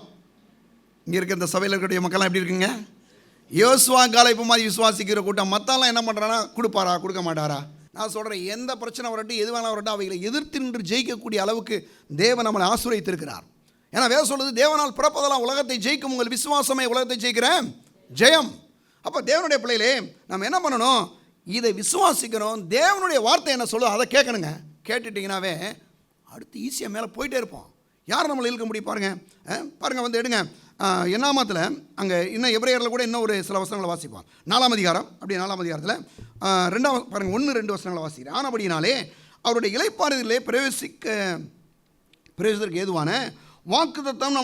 இங்கே இருக்க இந்த சபையில் இருக்கக்கூடிய மக்கள்லாம் எப்படி இருக்குங்க? யோசுவா காலேப் மாதிரி விசுவாசிக்கிற கூட்டம். மற்றெல்லாம் என்ன பண்ணுறான்னா, கொடுப்பாரா கொடுக்க மாட்டாரா? நான் சொல்கிறேன், எந்த பிரச்சனை வரட்டும், எது வேணால் வரட்டும், அவைகளை எதிர்த்து நின்று ஜெயிக்கக்கூடிய அளவுக்கு தேவன் நம்மளை ஆசீர்வதித்திருக்கிறார். ஏன்னா வேதம் சொல்லுது, தேவனால் பிறப்பதெல்லாம் உலகத்தை ஜெயிக்கும், உங்கள் விசுவாசமே உலகத்தை ஜெயிக்கிற ஜெயம். அப்போ தேவனுடைய பிள்ளைகளே, நம்ம என்ன பண்ணணும்? இதை விசுவாசிக்கணும். தேவனுடைய வார்த்தை என்ன சொல்லுது அதை கேட்கணுங்க. கேட்டுட்டிங்கனாவே அடுத்து ஈஸியாக மேலே போயிட்டே இருப்போம். யார் நம்மளை இழுக்க முடியும்? பாருங்கள் எடுங்க என்னாமத்தில் அங்கே இன்னும் எபிரேயரில் கூட இன்னும் ஒரு சில வசனங்களை வாசிப்போம். 4ஆம் அதிகாரம். அப்படி 4ஆம் அதிகாரத்தில் 2 பாருங்கள் 1-2 வசனங்களை வாசிக்கிறேன். ஆனபடினாலே அவருடைய இளைப்பாறுதலிலே பிரவேசித்ததற்கு ஏதுவான வாக்குத்தத்தம்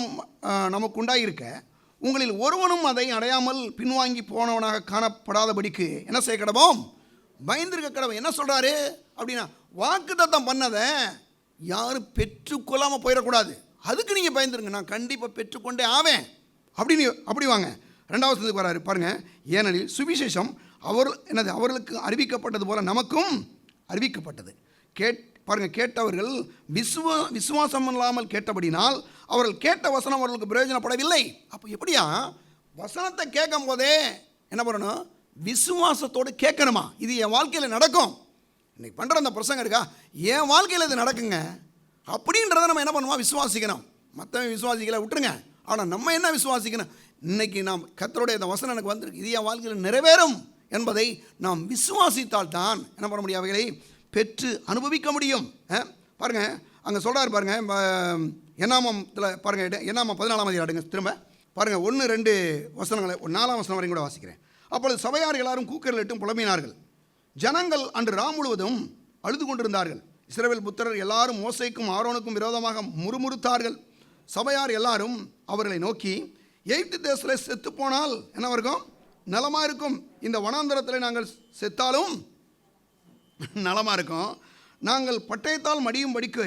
நமக்கு உண்டாயிருக்க, உங்களில் ஒருவனும் அதை அடையாமல் பின்வாங்கி போனவனாக காணப்படாதபடிக்கு என்ன செய்ய கடவோம்? பயந்திருக்க கடவோம். என்ன சொல்கிறாரு அப்படின்னா, வாக்குத்தத்தம் பண்ணதை யாரும் பெற்றுக்கொள்ளாமல் போயிடக்கூடாது, அதுக்கு நீங்கள் பயந்துருங்க. நான் கண்டிப்பாக பெற்றுக்கொண்டே ஆவேன் அப்படி வாங்க. 2வது வசனத்துக்கு வராரு பாருங்கள். ஏனெனில் சுவிசேஷம் அவர்களுக்கு அறிவிக்கப்பட்டது போல நமக்கும் அறிவிக்கப்பட்டது. கேட்டவர்கள் விசுவாசம் இல்லாமல் கேட்டபடினால் அவர்கள் கேட்ட வசனம் அவர்களுக்கு பிரயோஜனப்படவில்லை. அப்போ எப்படியா? வசனத்தை கேட்கும் போதே என்ன பண்ணணும்? விசுவாசத்தோடு கேட்கணுமா? இது என் வாழ்க்கையில் நடக்கும். இன்னைக்கு பண்ணுற அந்த பிரசங்கம் இருக்கா, என் வாழ்க்கையில் இது நடக்குங்க அப்படின்றத நம்ம என்ன பண்ணுவோம்? விசுவாசிக்கணும். மற்றவன் விசுவாசிக்கலை விட்டுருங்க. ஆனால் நம்ம என்ன விசுவாசிக்கணும்? இன்றைக்கி நாம் கர்த்தருடைய இந்த வசனம் எனக்கு வந்திருக்கு, இது என் வாழ்க்கையில் நிறைவேறும் என்பதை நாம் விசுவாசித்தால் தான் என்ன பண்ண முடியும்? அவைகளை பெற்று அனுபவிக்க முடியும். பாருங்கள், அங்கே சொல்கிறார் பாருங்கள், என்னாமத்தில் பாருங்கள், என்னாமம் 14ஆம் அதிகாரம் எடுங்க திரும்ப பாருங்கள். 1-2 வசனங்களை 4ஆம் வசனம் வரையும் கூட வாசிக்கிறேன். அப்பொழுது சபையார் எல்லாரும் கூக்குரலிட்டும் புலம்பினார்கள். ஜனங்கள் அன்று ராம் முழுவதும் அழுது கொண்டிருந்தார்கள். இஸ்ரவேல் புத்திரர் எல்லாரும் மோசேக்கும் ஆரோனுக்கும் விரோதமாக முறுமுறுத்தார்கள். சபையார் எல்லாரும் அவர்களை நோக்கி, எகிப்து தேசத்தில் செத்து போனால் என்ன இருக்கும்? நலமாக இருக்கும். இந்த வனாந்தரத்தில் நாங்கள் செத்தாலும் நலமாக இருக்கும். நாங்கள் பட்டயத்தால் மடியும் படிக்கு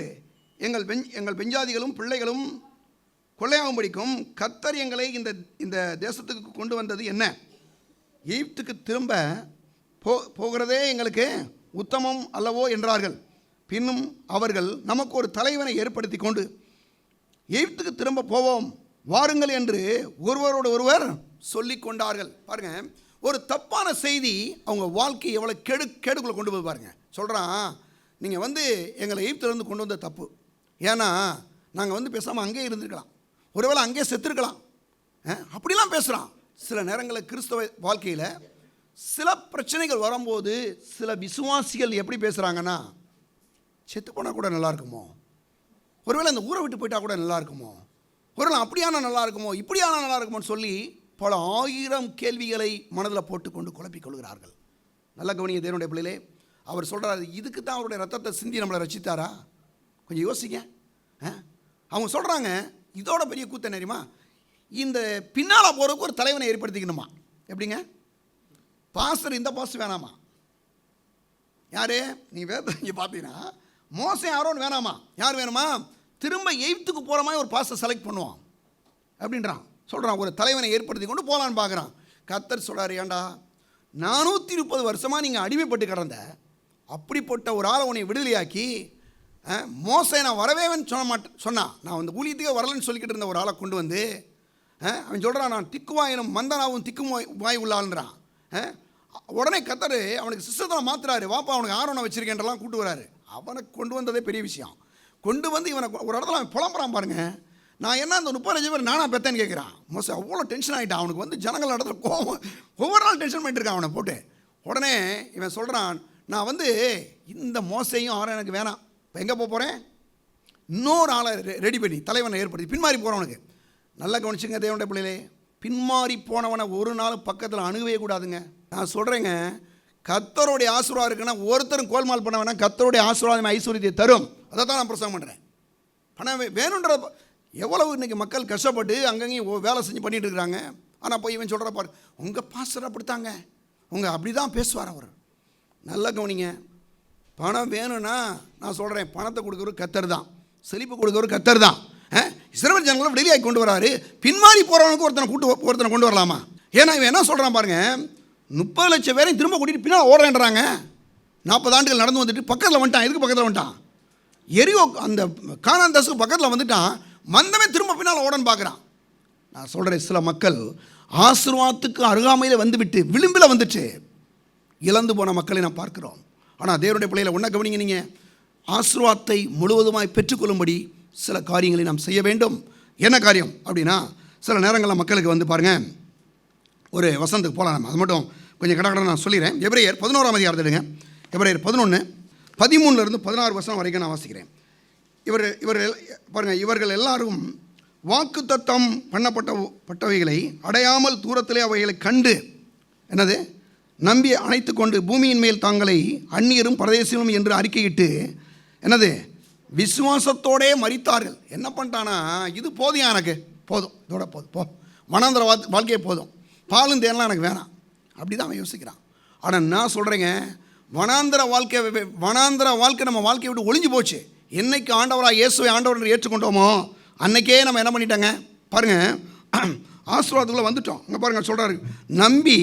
எங்கள் பெஞ்சாதிகளும் பிள்ளைகளும் கொள்ளையாகும் படிக்கும். கர்த்தர் எங்களை இந்த தேசத்துக்கு கொண்டு வந்தது என்ன? எகிப்துக்கு திரும்ப போகிறதே எங்களுக்கு உத்தமம் அல்லவோ என்றார்கள். பின்னும் அவர்கள் நமக்கு ஒரு தலைவனை ஏற்படுத்தி கொண்டு எகிப்துக்கு திரும்ப போவோம் வாருங்கள் என்று ஒருவரோடு ஒருவர் சொல்லி கொண்டார்கள். பாருங்கள், ஒரு தப்பான செய்தி அவங்க வாழ்க்கை எவ்வளோ கேடுக்குள்ளே கொண்டு போய் பாருங்கள். சொல்கிறான், நீங்கள் எங்களை எகிப்திலிருந்து கொண்டு வந்த தப்பு. ஏன்னா நாங்கள் பேசாமல் அங்கேயே இருந்துருக்கலாம், ஒருவேளை அங்கேயே செத்துருக்கலாம், அப்படிலாம் பேசுகிறான். சில நேரங்களில் கிறிஸ்தவ வாழ்க்கையில் சில பிரச்சனைகள் வரும்போது சில விசுவாசிகள் எப்படி பேசுகிறாங்கன்னா, செத்து போனால் கூட நல்லா இருக்குமோ, ஒருவேளை அந்த ஊரை விட்டு போயிட்டா கூட நல்லா இருக்குமோ, ஒருவேளை அப்படியான நல்லா இருக்குமோ, இப்படியான நல்லா இருக்குமோன்னு சொல்லி பல 1000 கேள்விகளை மனதில் போட்டுக்கொண்டு குழப்பிக் கொள்கிறார்கள். நல்ல கவனிய தேவனுடைய பிள்ளைகளே, அவர் சொல்கிறார், இதுக்கு தான் அவருடைய ரத்தத்தை சிந்தி நம்மளை ரசித்தாரா? கொஞ்சம் யோசிங்க. அவங்க சொல்கிறாங்க, இதோட பெரிய கூத்த தெரியுமா, இந்த பின்னால் போகிறதுக்கு ஒரு தலைவனை ஏற்படுத்திக்கணுமா? எப்படிங்க? பாஸ்டர் இந்த பாஸ்டர் வேணாமா? யாரு? நீ இங்கே பார்த்தீங்கன்னா மோசே ஆரோன் வேணாமா? யார் வேணுமா? திரும்ப எகிப்துக்கு போகிற மாதிரி ஒரு பாஸ்டர் செலக்ட் பண்ணுவான் அப்படின்றான். சொல்கிறான், ஒரு தலைவனை ஏற்படுத்தி கொண்டு போகலான்னு பார்க்குறான். கர்த்தர் சொல்கிறார், ஏண்டா 430 வருஷமாக நீங்கள் அடிமைப்பட்டு கிடந்த அப்படிப்பட்ட ஒரு ஆளை உன்னை விடுதலையாக்கி, மோசே நான் வரவேன்னு சொன்னான். நான் ஊழியத்துக்கே வரலன்னு சொல்லிக்கிட்டு இருந்த ஒரு ஆளை கொண்டு அவன் சொல்கிறான், நான் திக்குவாயினும் மந்தனாவும் திக்கும் வாய் உள்ளான்றான். உடனே கர்த்தர் அவனுக்கு சிஸ்டத்தில் மாற்றுறாரு. வாப்பா அவனுக்கு ஆரோனை வச்சிருக்கேன்றலாம் கூட்டு வராரு. அவனை கொண்டு வந்ததே பெரிய விஷயம். கொண்டு இவனை ஒரு இடத்துல அவன் புலம்புறான் பாருங்க. நான் என்ன அந்த 35 பேர் நானா பெத்தேன்னு கேட்குறான். மோசம் அவ்வளோ டென்ஷன் ஆகிட்டான். அவனுக்கு ஜனங்கள் இடத்துல கோவம், ஒவ்வொரு நாள் டென்ஷன் பண்ணிட்டு இருக்கான் அவனை போட்டு. உடனே இவன் சொல்கிறான், நான் வந்து இந்த மோசையும் ஆற எனக்கு வேணாம், இப்போ எங்கே போகிறேன், இன்னொரு ஆளை ரெடி பண்ணி தலைவனை ஏற்படுத்தி பின்மாறி போகிறவனுக்கு. நல்லா கவனிச்சுங்க தேவனுடைய பிள்ளைகளே, பின்மாறி போனவனை ஒரு நாள் பக்கத்தில் அணுகவே கூடாதுங்க. நான் சொல்கிறேங்க, கர்த்தருடைய ஆசீர்வாதம் இருக்குன்னா ஒருத்தரும் கோல்மால் பண்ண வேணாம். கர்த்தருடைய ஆசீர்வாதம் ஐஸ்வர்யத்தை தரும். அதை தான் நான் பிரசங்கம் பண்ணுறேன். பணம் வேணுன்ற எவ்வளவு இன்றைக்கி மக்கள் கஷ்டப்பட்டு அங்கங்கேயும் வேலை செஞ்சு பண்ணிகிட்டு இருக்கிறாங்க. ஆனால் போய் இவன் சொல்கிற பாரு, உங்கள் பாஸ்டர் அப்படித்தாங்க, உங்கள் அப்படி தான் பேசுவார் அவர். நல்லா கவனிங்க, பணம் வேணும்னா நான் சொல்கிறேன், பணத்தை கொடுக்குறவர் கர்த்தர் தான், செழிப்பு கொடுக்குறவர் கர்த்தர் தான். இஸ்ரவேல் ஜனங்களை விடுதலையாக்கி கொண்டு வராரு. பின்மாறி போகிறவனுக்கு ஒருத்தனை கொண்டு வரலாமா? ஏன்னா இவன் என்ன சொல்கிறான் பாருங்கள், 30 லட்சம் பேரையும் திரும்ப கூட்டிகிட்டு பின்னால் ஓடுறேன்றாங்க. 40 ஆண்டுகள் நடந்து வந்துட்டு பக்கத்தில் வந்துட்டான். எதுக்கு பக்கத்தில் வந்துட்டான்? எரியோ அந்த கானான் தேசத்துக்கு பக்கத்தில் வந்துட்டான். மந்தமே திரும்ப பின்னால் ஓடன்னு பார்க்குறான். நான் சொல்கிறேன், சில மக்கள் ஆசீர்வாதத்துக்கு அருகாமையில் வந்துவிட்டு விளிம்பில் வந்துட்டு இழந்து போன மக்களை நான் பார்க்குறோம். ஆனால் தேவனுடைய பிள்ளைகளை ஒன்றா கவனிங்க, நீங்கள் ஆசீர்வாதத்தை முழுவதுமாய் பெற்றுக்கொள்ளும்படி சில காரியங்களை நாம் செய்ய வேண்டும். என்ன காரியம் அப்படின்னா, சில நேரங்களில் மக்களுக்கு வந்து பாருங்கள், ஒரு வசனத்துக்கு போகலாம். நம்ம அது மட்டும் கொஞ்சம் கடை நான் சொல்லிடுறேன். எபிரேயர் 11ஆம் அதிகாரத்தை எடுங்க. எபிரேயர் 11 13 16 வசனம் வரைக்கும் நான் வாசிக்கிறேன். இவர்கள் பாருங்கள், இவர்கள் எல்லாரும் வாக்குத்தத்தம் பண்ணப்பட்டவைகளை அடையாமல் தூரத்திலே அவைகளை கண்டு என்னது நம்பி அணைத்து கொண்டு பூமியின் மேல் தாங்களை அந்நியரும் பரதேசிகளும் என்று அறிக்கையிட்டு என்னது விசுவாசத்தோடே மரித்தார்கள். என்ன பண்ணிட்டானா, இது போதும், எனக்கு போதும், இதோட போதும், போ வனாந்திர வாழ்க்கையே போதும், பாலும் தேனெலாம் எனக்கு வேணாம், அப்படி தான் அவன் யோசிக்கிறான். ஆனால் நான் சொல்கிறேங்க, வனாந்திர வாழ்க்கை நம்ம வாழ்க்கையை விட்டு ஒளிஞ்சு போச்சு. என்னைக்கு ஆண்டவராக இயேசுவை ஆண்டவர் என்று ஏற்றுக்கொண்டோமோ அன்னைக்கே நம்ம என்ன பண்ணிட்டாங்க பாருங்கள், ஆசீர்வாதத்துக்குள்ளே வந்துட்டோம். அங்கே பாருங்கள் சொல்கிறாரு, நம்பி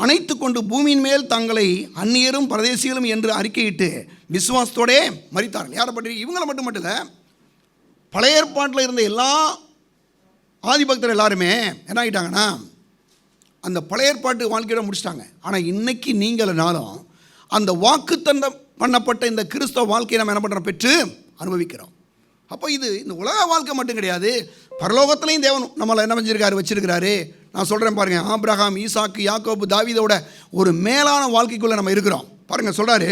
அணைத்து கொண்டு பூமியின் மேல் தங்களை அந்நியரும் பரதேசிகளும் என்று அறிக்கையிட்டு விசுவாசத்தோடே மரித்தார்கள். யாரை பற்றி? இவங்களை மட்டும் இல்லை, பழைய ஏற்பாட்டில் இருந்த எல்லா ஆதிபக்தர் எல்லாருமே என்ன ஆகிட்டாங்கன்னா அந்த பழைய ஏற்பாட்டு வாழ்க்கையோட முடிச்சிட்டாங்க. ஆனால் இன்றைக்கி நீங்களும் அந்த வாக்குத்தத்தம் பண்ணப்பட்ட இந்த கிறிஸ்தவ வாழ்க்கையை நம்ம என்ன பண்ணுறோம், பெற்று அனுபவிக்கிறோம். அப்போ இது இந்த உலக வாழ்க்கை மட்டும் கிடையாது, பரலோகத்திலையும் தேவன் நம்மளை என்ன வச்சிருக்கிறாரு. நான் சொல்கிறேன் பாருங்கள், ஆபிரகாம், ஈசாக்கு, யாக்கோபு, தாவீதோட ஒரு மேலான வாழ்க்கைக்குள்ளே நம்ம இருக்கிறோம். பாருங்கள் சொல்கிறாரு,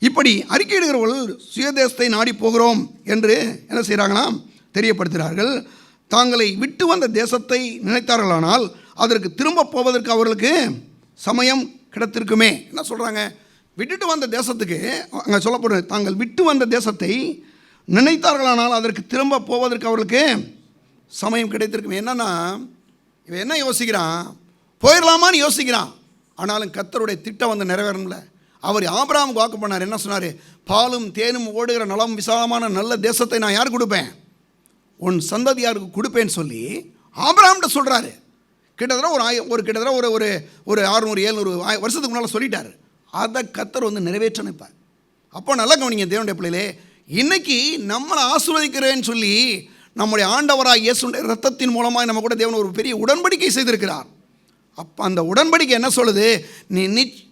இப்படி அறிக்கையிடுகிறவர்கள் சுயதேசத்தை நாடி போகிறோம் என்று என்ன செய்கிறாங்களாம் தெரியப்படுத்துகிறார்கள். தாங்களை விட்டு வந்த தேசத்தை நினைத்தார்களானால் அதற்கு திரும்ப போவதற்கு அவர்களுக்கு சமயம் கிடைத்திருக்குமே. என்ன சொல்கிறாங்க, விட்டுட்டு வந்த தேசத்துக்கு அங்கே சொல்லப்படுறது, தாங்கள் விட்டு வந்த தேசத்தை நினைத்தார்களானால் அதற்கு திரும்ப போவதற்கு அவர்களுக்கு சமயம் கிடைத்திருக்குமே. என்னன்னா இவன் என்ன யோசிக்கிறான், போயிடலாமான்னு யோசிக்கிறான். ஆனாலும் கர்த்தருடைய திட்டம் வந்து நிறைவேறணும்ல. அவர் ஆபிரகாமுக்கு வாக்கு பண்ணார், என்ன சொன்னார், பாலும் தேனும் ஓடுகிற நலம் விசாலமான நல்ல தேசத்தை நான் யாருக்கு கொடுப்பேன், உன் சந்ததியாருக்கு கொடுப்பேன்னு சொல்லி ஆபிரகாம்கிட்ட சொல்கிறாரு. கிட்டத்தட்ட ஒரு 600-700 வருஷத்துக்கு முன்னால் சொல்லிட்டார். அதை கர்த்தர் வந்து நிறைவேற்ற நினைப்பார். அப்போ நல்லா கவனிங்க தேவனுடைய பிள்ளைகளே, இன்றைக்கி நம்மளை ஆசீர்வதிக்கிறேன்னு சொல்லி நம்முடைய ஆண்டவராக இயேசுடைய இரத்தத்தின் மூலமாக நம்ம கூட தேவன் ஒரு பெரிய உடன்படிக்கை செய்திருக்கிறார். அப்போ அந்த உடன்படிக்கை என்ன சொல்லுது,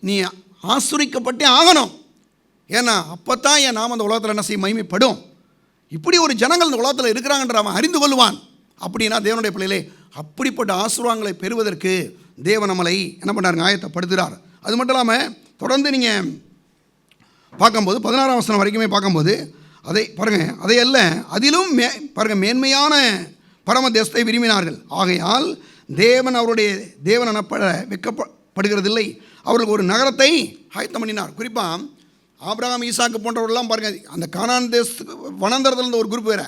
நீ ஆசீர்வதிக்கப்பட்டே ஆகணும். ஏன்னா அப்போ தான் என் நாம் அந்த உலகத்தில் என்ன செய்ய மகிமைப்படும். இப்படி ஒரு ஜனங்கள் இந்த உலகத்தில் இருக்கிறாங்கன்ற அவன் அறிந்து கொள்வான். அப்படின்னா தேவனுடைய பிள்ளைகளே, அப்படிப்பட்ட ஆசீர்வாதங்களை பெறுவதற்கு தேவன் நம்மளை என்ன பண்ணாருங்க, ஆயத்தப்படுத்துகிறார். அது மட்டும் இல்லாமல் தொடர்ந்து நீங்கள் பார்க்கும்போது 16ஆம் வசனம் வரைக்குமே பார்க்கும்போது அதை பாருங்கள், அதையல்ல அதிலும் பாருங்கள் மேன்மையான பரம தேசத்தை விரும்பினார்கள். ஆகையால் தேவன் அவருடைய தேவன் எனப்பட வெட்கப்படுகிறதில்லை, அவர்களுக்கு ஒரு நகரத்தை ஆயத்தம் பண்ணினார். குறிப்பாக ஆபிரகாம், ஈசாக்கு போன்றவர்கள்லாம் பாருங்கள், அந்த கானான் தேசத்துக்கு வனாந்தரத்தில் இருந்த ஒரு குரூப் வேறு.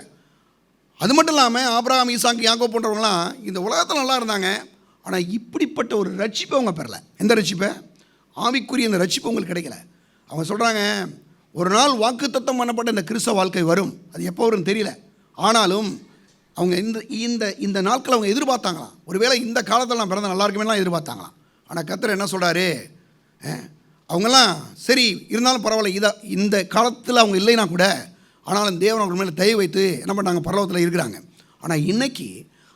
அது மட்டும் இல்லாமல் ஆபிரகாம், ஈசாக்கு, யாக்கோபு போன்றவங்களாம் இந்த உலகத்தில் நல்லா இருந்தாங்க. ஆனால் இப்படிப்பட்ட ஒரு ரட்சிப்பை அவங்க பெறலை. எந்த ரட்சிப்பை? ஆவிக்குரிய இந்த ரட்சிப்பு உங்களுக்கு கிடைக்கல. அவங்க சொல்கிறாங்க, ஒரு நாள் வாக்குத்தத்தம் பண்ணப்பட்ட இந்த கிறிஸ்தவ வாழ்க்கை வரும், அது எப்போ வரும்னு தெரியல. ஆனாலும் அவங்க இந்த இந்த நாட்களை அவங்க எதிர்பார்த்தாங்களாம். ஒருவேளை இந்த காலத்தில் நான் பிறந்த நல்லா இருக்குமேலாம் எதிர்பார்த்தாங்களாம். ஆனால் கர்த்தர் என்ன சொல்கிறாரு, அவங்கெல்லாம் சரி இருந்தாலும் பரவாயில்ல, இந்த காலத்தில் அவங்க இல்லைன்னா கூட ஆனாலும் தேவன் அவங்க மேலே தயவு வைத்து என்ன பண்ணாங்க, பரலோகத்தில் இருக்கிறாங்க. ஆனால் இன்றைக்கி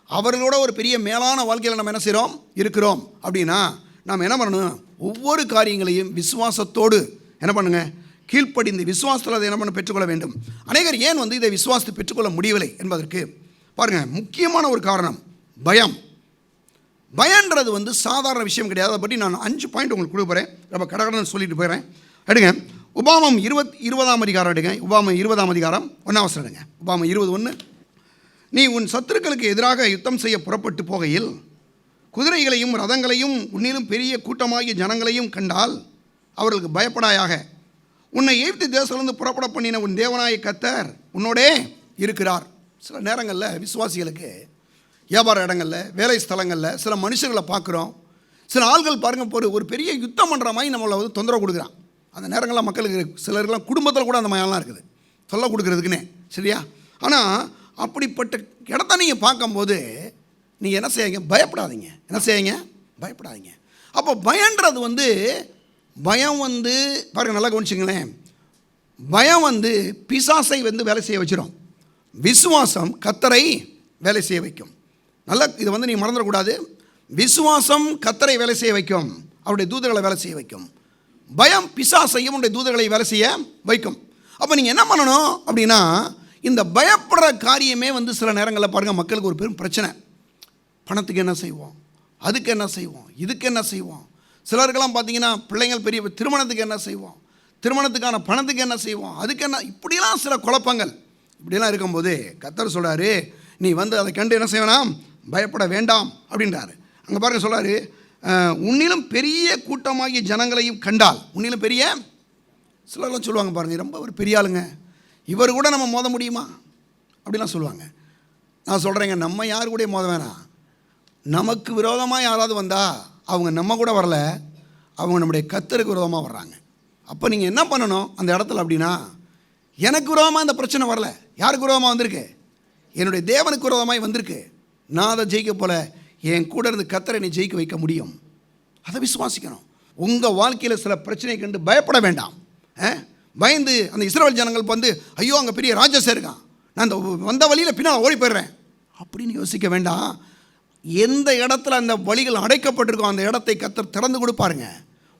அவர்களோட ஒரு பெரிய மேலான வாழ்க்கையில் நம்ம என்ன செய்கிறோம், இருக்கிறோம். அப்படின்னா நாம் என்ன பண்ணணும், ஒவ்வொரு காரியங்களையும் விசுவாசத்தோடு என்ன பண்ணுங்க, கீழ்ப்படிந்து விசுவாசத்தில் அதை என்ன பண்ண பெற்றுக்கொள்ள வேண்டும். அநேகர் ஏன் வந்து இதை விசுவாசத்தை பெற்றுக்கொள்ள முடியவில்லை என்பதற்கு பாருங்கள், முக்கியமான ஒரு காரணம் பயம். பயன்றது வந்து சாதாரண விஷயம் கிடையாது. அதை பற்றி நான் 5 பாயிண்ட் உங்களுக்கு கொடுக்குறேன். ரொம்ப கடகடன்னு சொல்லிட்டு போயிடுறேன். எடுங்க உபாமம் 20ஆம் அதிகாரம் எடுங்க. உபாமம் 20ஆம் அதிகாரம் 1ஆம் வசனம் எடுங்க. உபாமம் 20:1. நீ உன் சத்துருக்களுக்கு எதிராக யுத்தம் செய்ய புறப்பட்டு போகையில் குதிரைகளையும் ரதங்களையும் உன்னிலும் பெரிய கூட்டமாகிய ஜனங்களையும் கண்டால் அவர்களுக்கு பயப்படாயாக. உன்னை எகிப்து தேசத்திலிருந்து புறப்பட பண்ணின உன் தேவனாய கர்த்தர் உன்னோடே இருக்கிறார். சில நேரங்களில் விசுவாசிகளுக்கு வியாபார இடங்களில், வேலை ஸ்தலங்களில் சில மனுஷர்களை பார்க்குறோம். சில ஆள்கள் பாருங்கள், ஒரு பெரிய யுத்தம் பண்ணுற மாதிரி நம்மளை வந்து தொந்தரவு கொடுக்குறான். அந்த நேரங்களில் மக்களுக்கு சிலருக்கெல்லாம் குடும்பத்தில் கூட அந்த மாதிரிலாம் இருக்குது, தொல்லை கொடுக்குறதுக்குன்னே. சரியா? ஆனால் அப்படிப்பட்ட இடத்த நீங்கள் பார்க்கும்போது நீங்கள் என்ன செய்யுங்க? பயப்படாதீங்க. என்ன செய்யுங்க? பயப்படாதீங்க. அப்போ பயன்றது வந்து பயம் வந்து பாருங்கள், நல்லா கவனிச்சிங்களேன். பயம் வந்து பிசாசை வந்து வேலை செய்ய வச்சிடும். விசுவாசம் கர்த்தரை வேலை செய்ய வைக்கும். நல்லா இதை வந்து நீங்கள் மறந்துடக்கூடாது. விசுவாசம் கர்த்தரை வேலை செய்ய வைக்கும், அவருடைய தூதர்களை வேலை செய்ய வைக்கும். பயம் பிசாசையும் அவருடைய தூதர்களை வேலை செய்ய வைக்கும். அப்போ நீங்கள் என்ன பண்ணணும் அப்படின்னா, இந்த பயப்படுற காரியமே வந்து சில நேரங்களில் பாருங்கள் மக்களுக்கு ஒரு பெரும் பிரச்சனை. பணத்துக்கு என்ன செய்வோம், அதுக்கு என்ன செய்வோம், இதுக்கு என்ன செய்வோம். சிலருக்கெல்லாம் பார்த்தீங்கன்னா பிள்ளைங்கள் பெரிய திருமணத்துக்கு என்ன செய்வோம், திருமணத்துக்கான பணத்துக்கு என்ன செய்வோம், அதுக்கு என்ன, இப்படிலாம் சில குழப்பங்கள். இப்படிலாம் இருக்கும்போது கர்த்தர் சொல்கிறாரு, நீ வந்து அதை கண்டு என்ன செய்யணும்? பயப்பட வேண்டாம் அப்படின்றாரு. அங்கே பாருங்க சொல்கிறாரு, உன்னிலும் பெரிய கூட்டமாகிய ஜனங்களையும் கண்டால். உன்னிலும் பெரிய, சிலர்லாம் சொல்லுவாங்க பாருங்கள், ரொம்ப ஒரு பெரிய ஆளுங்க, இவர் கூட நம்ம மோத முடியுமா அப்படிலாம் சொல்லுவாங்க. நான் சொல்கிறேங்க, நம்ம யாரு கூட மோத வேணாம். நமக்கு விரோதமாக யாராவது வந்தால் அவங்க நம்ம கூட வரல, அவங்க நம்முடைய கர்த்தருக்கு விரோதமாக வர்றாங்க. அப்போ நீங்கள் என்ன பண்ணணும் அந்த இடத்துல அப்படின்னா, எனக்கு விரோதமாக இந்த பிரச்சனை வரல, யாருக்கு விரோதமாக வந்திருக்கு? என்னுடைய தேவனுக்கு விரோதமாக வந்திருக்கு. நான் அதை ஜெயிக்க போல என் கூட இருந்து கர்த்தரை நீ ஜெயிக்க வைக்க முடியும். அதை விசுவாசிக்கணும். உங்கள் வாழ்க்கையில் சில பிரச்சனை கண்டு பயப்பட வேண்டாம். பயந்து அந்த இஸ்ரவேல் ஜனங்கள் வந்து, ஐயோ அங்கே பெரிய ராஜாசே இருக்கான், நான் அந்த வந்த வழியில் பின்னால் ஓடி போயிடுறேன் அப்படின்னு யோசிக்க வேண்டாம். எந்த இடத்துல அந்த வழிகள் அடைக்கப்பட்டிருக்கோ அந்த இடத்தை கர்த்தர் திறந்து கொடுப்பாருங்க.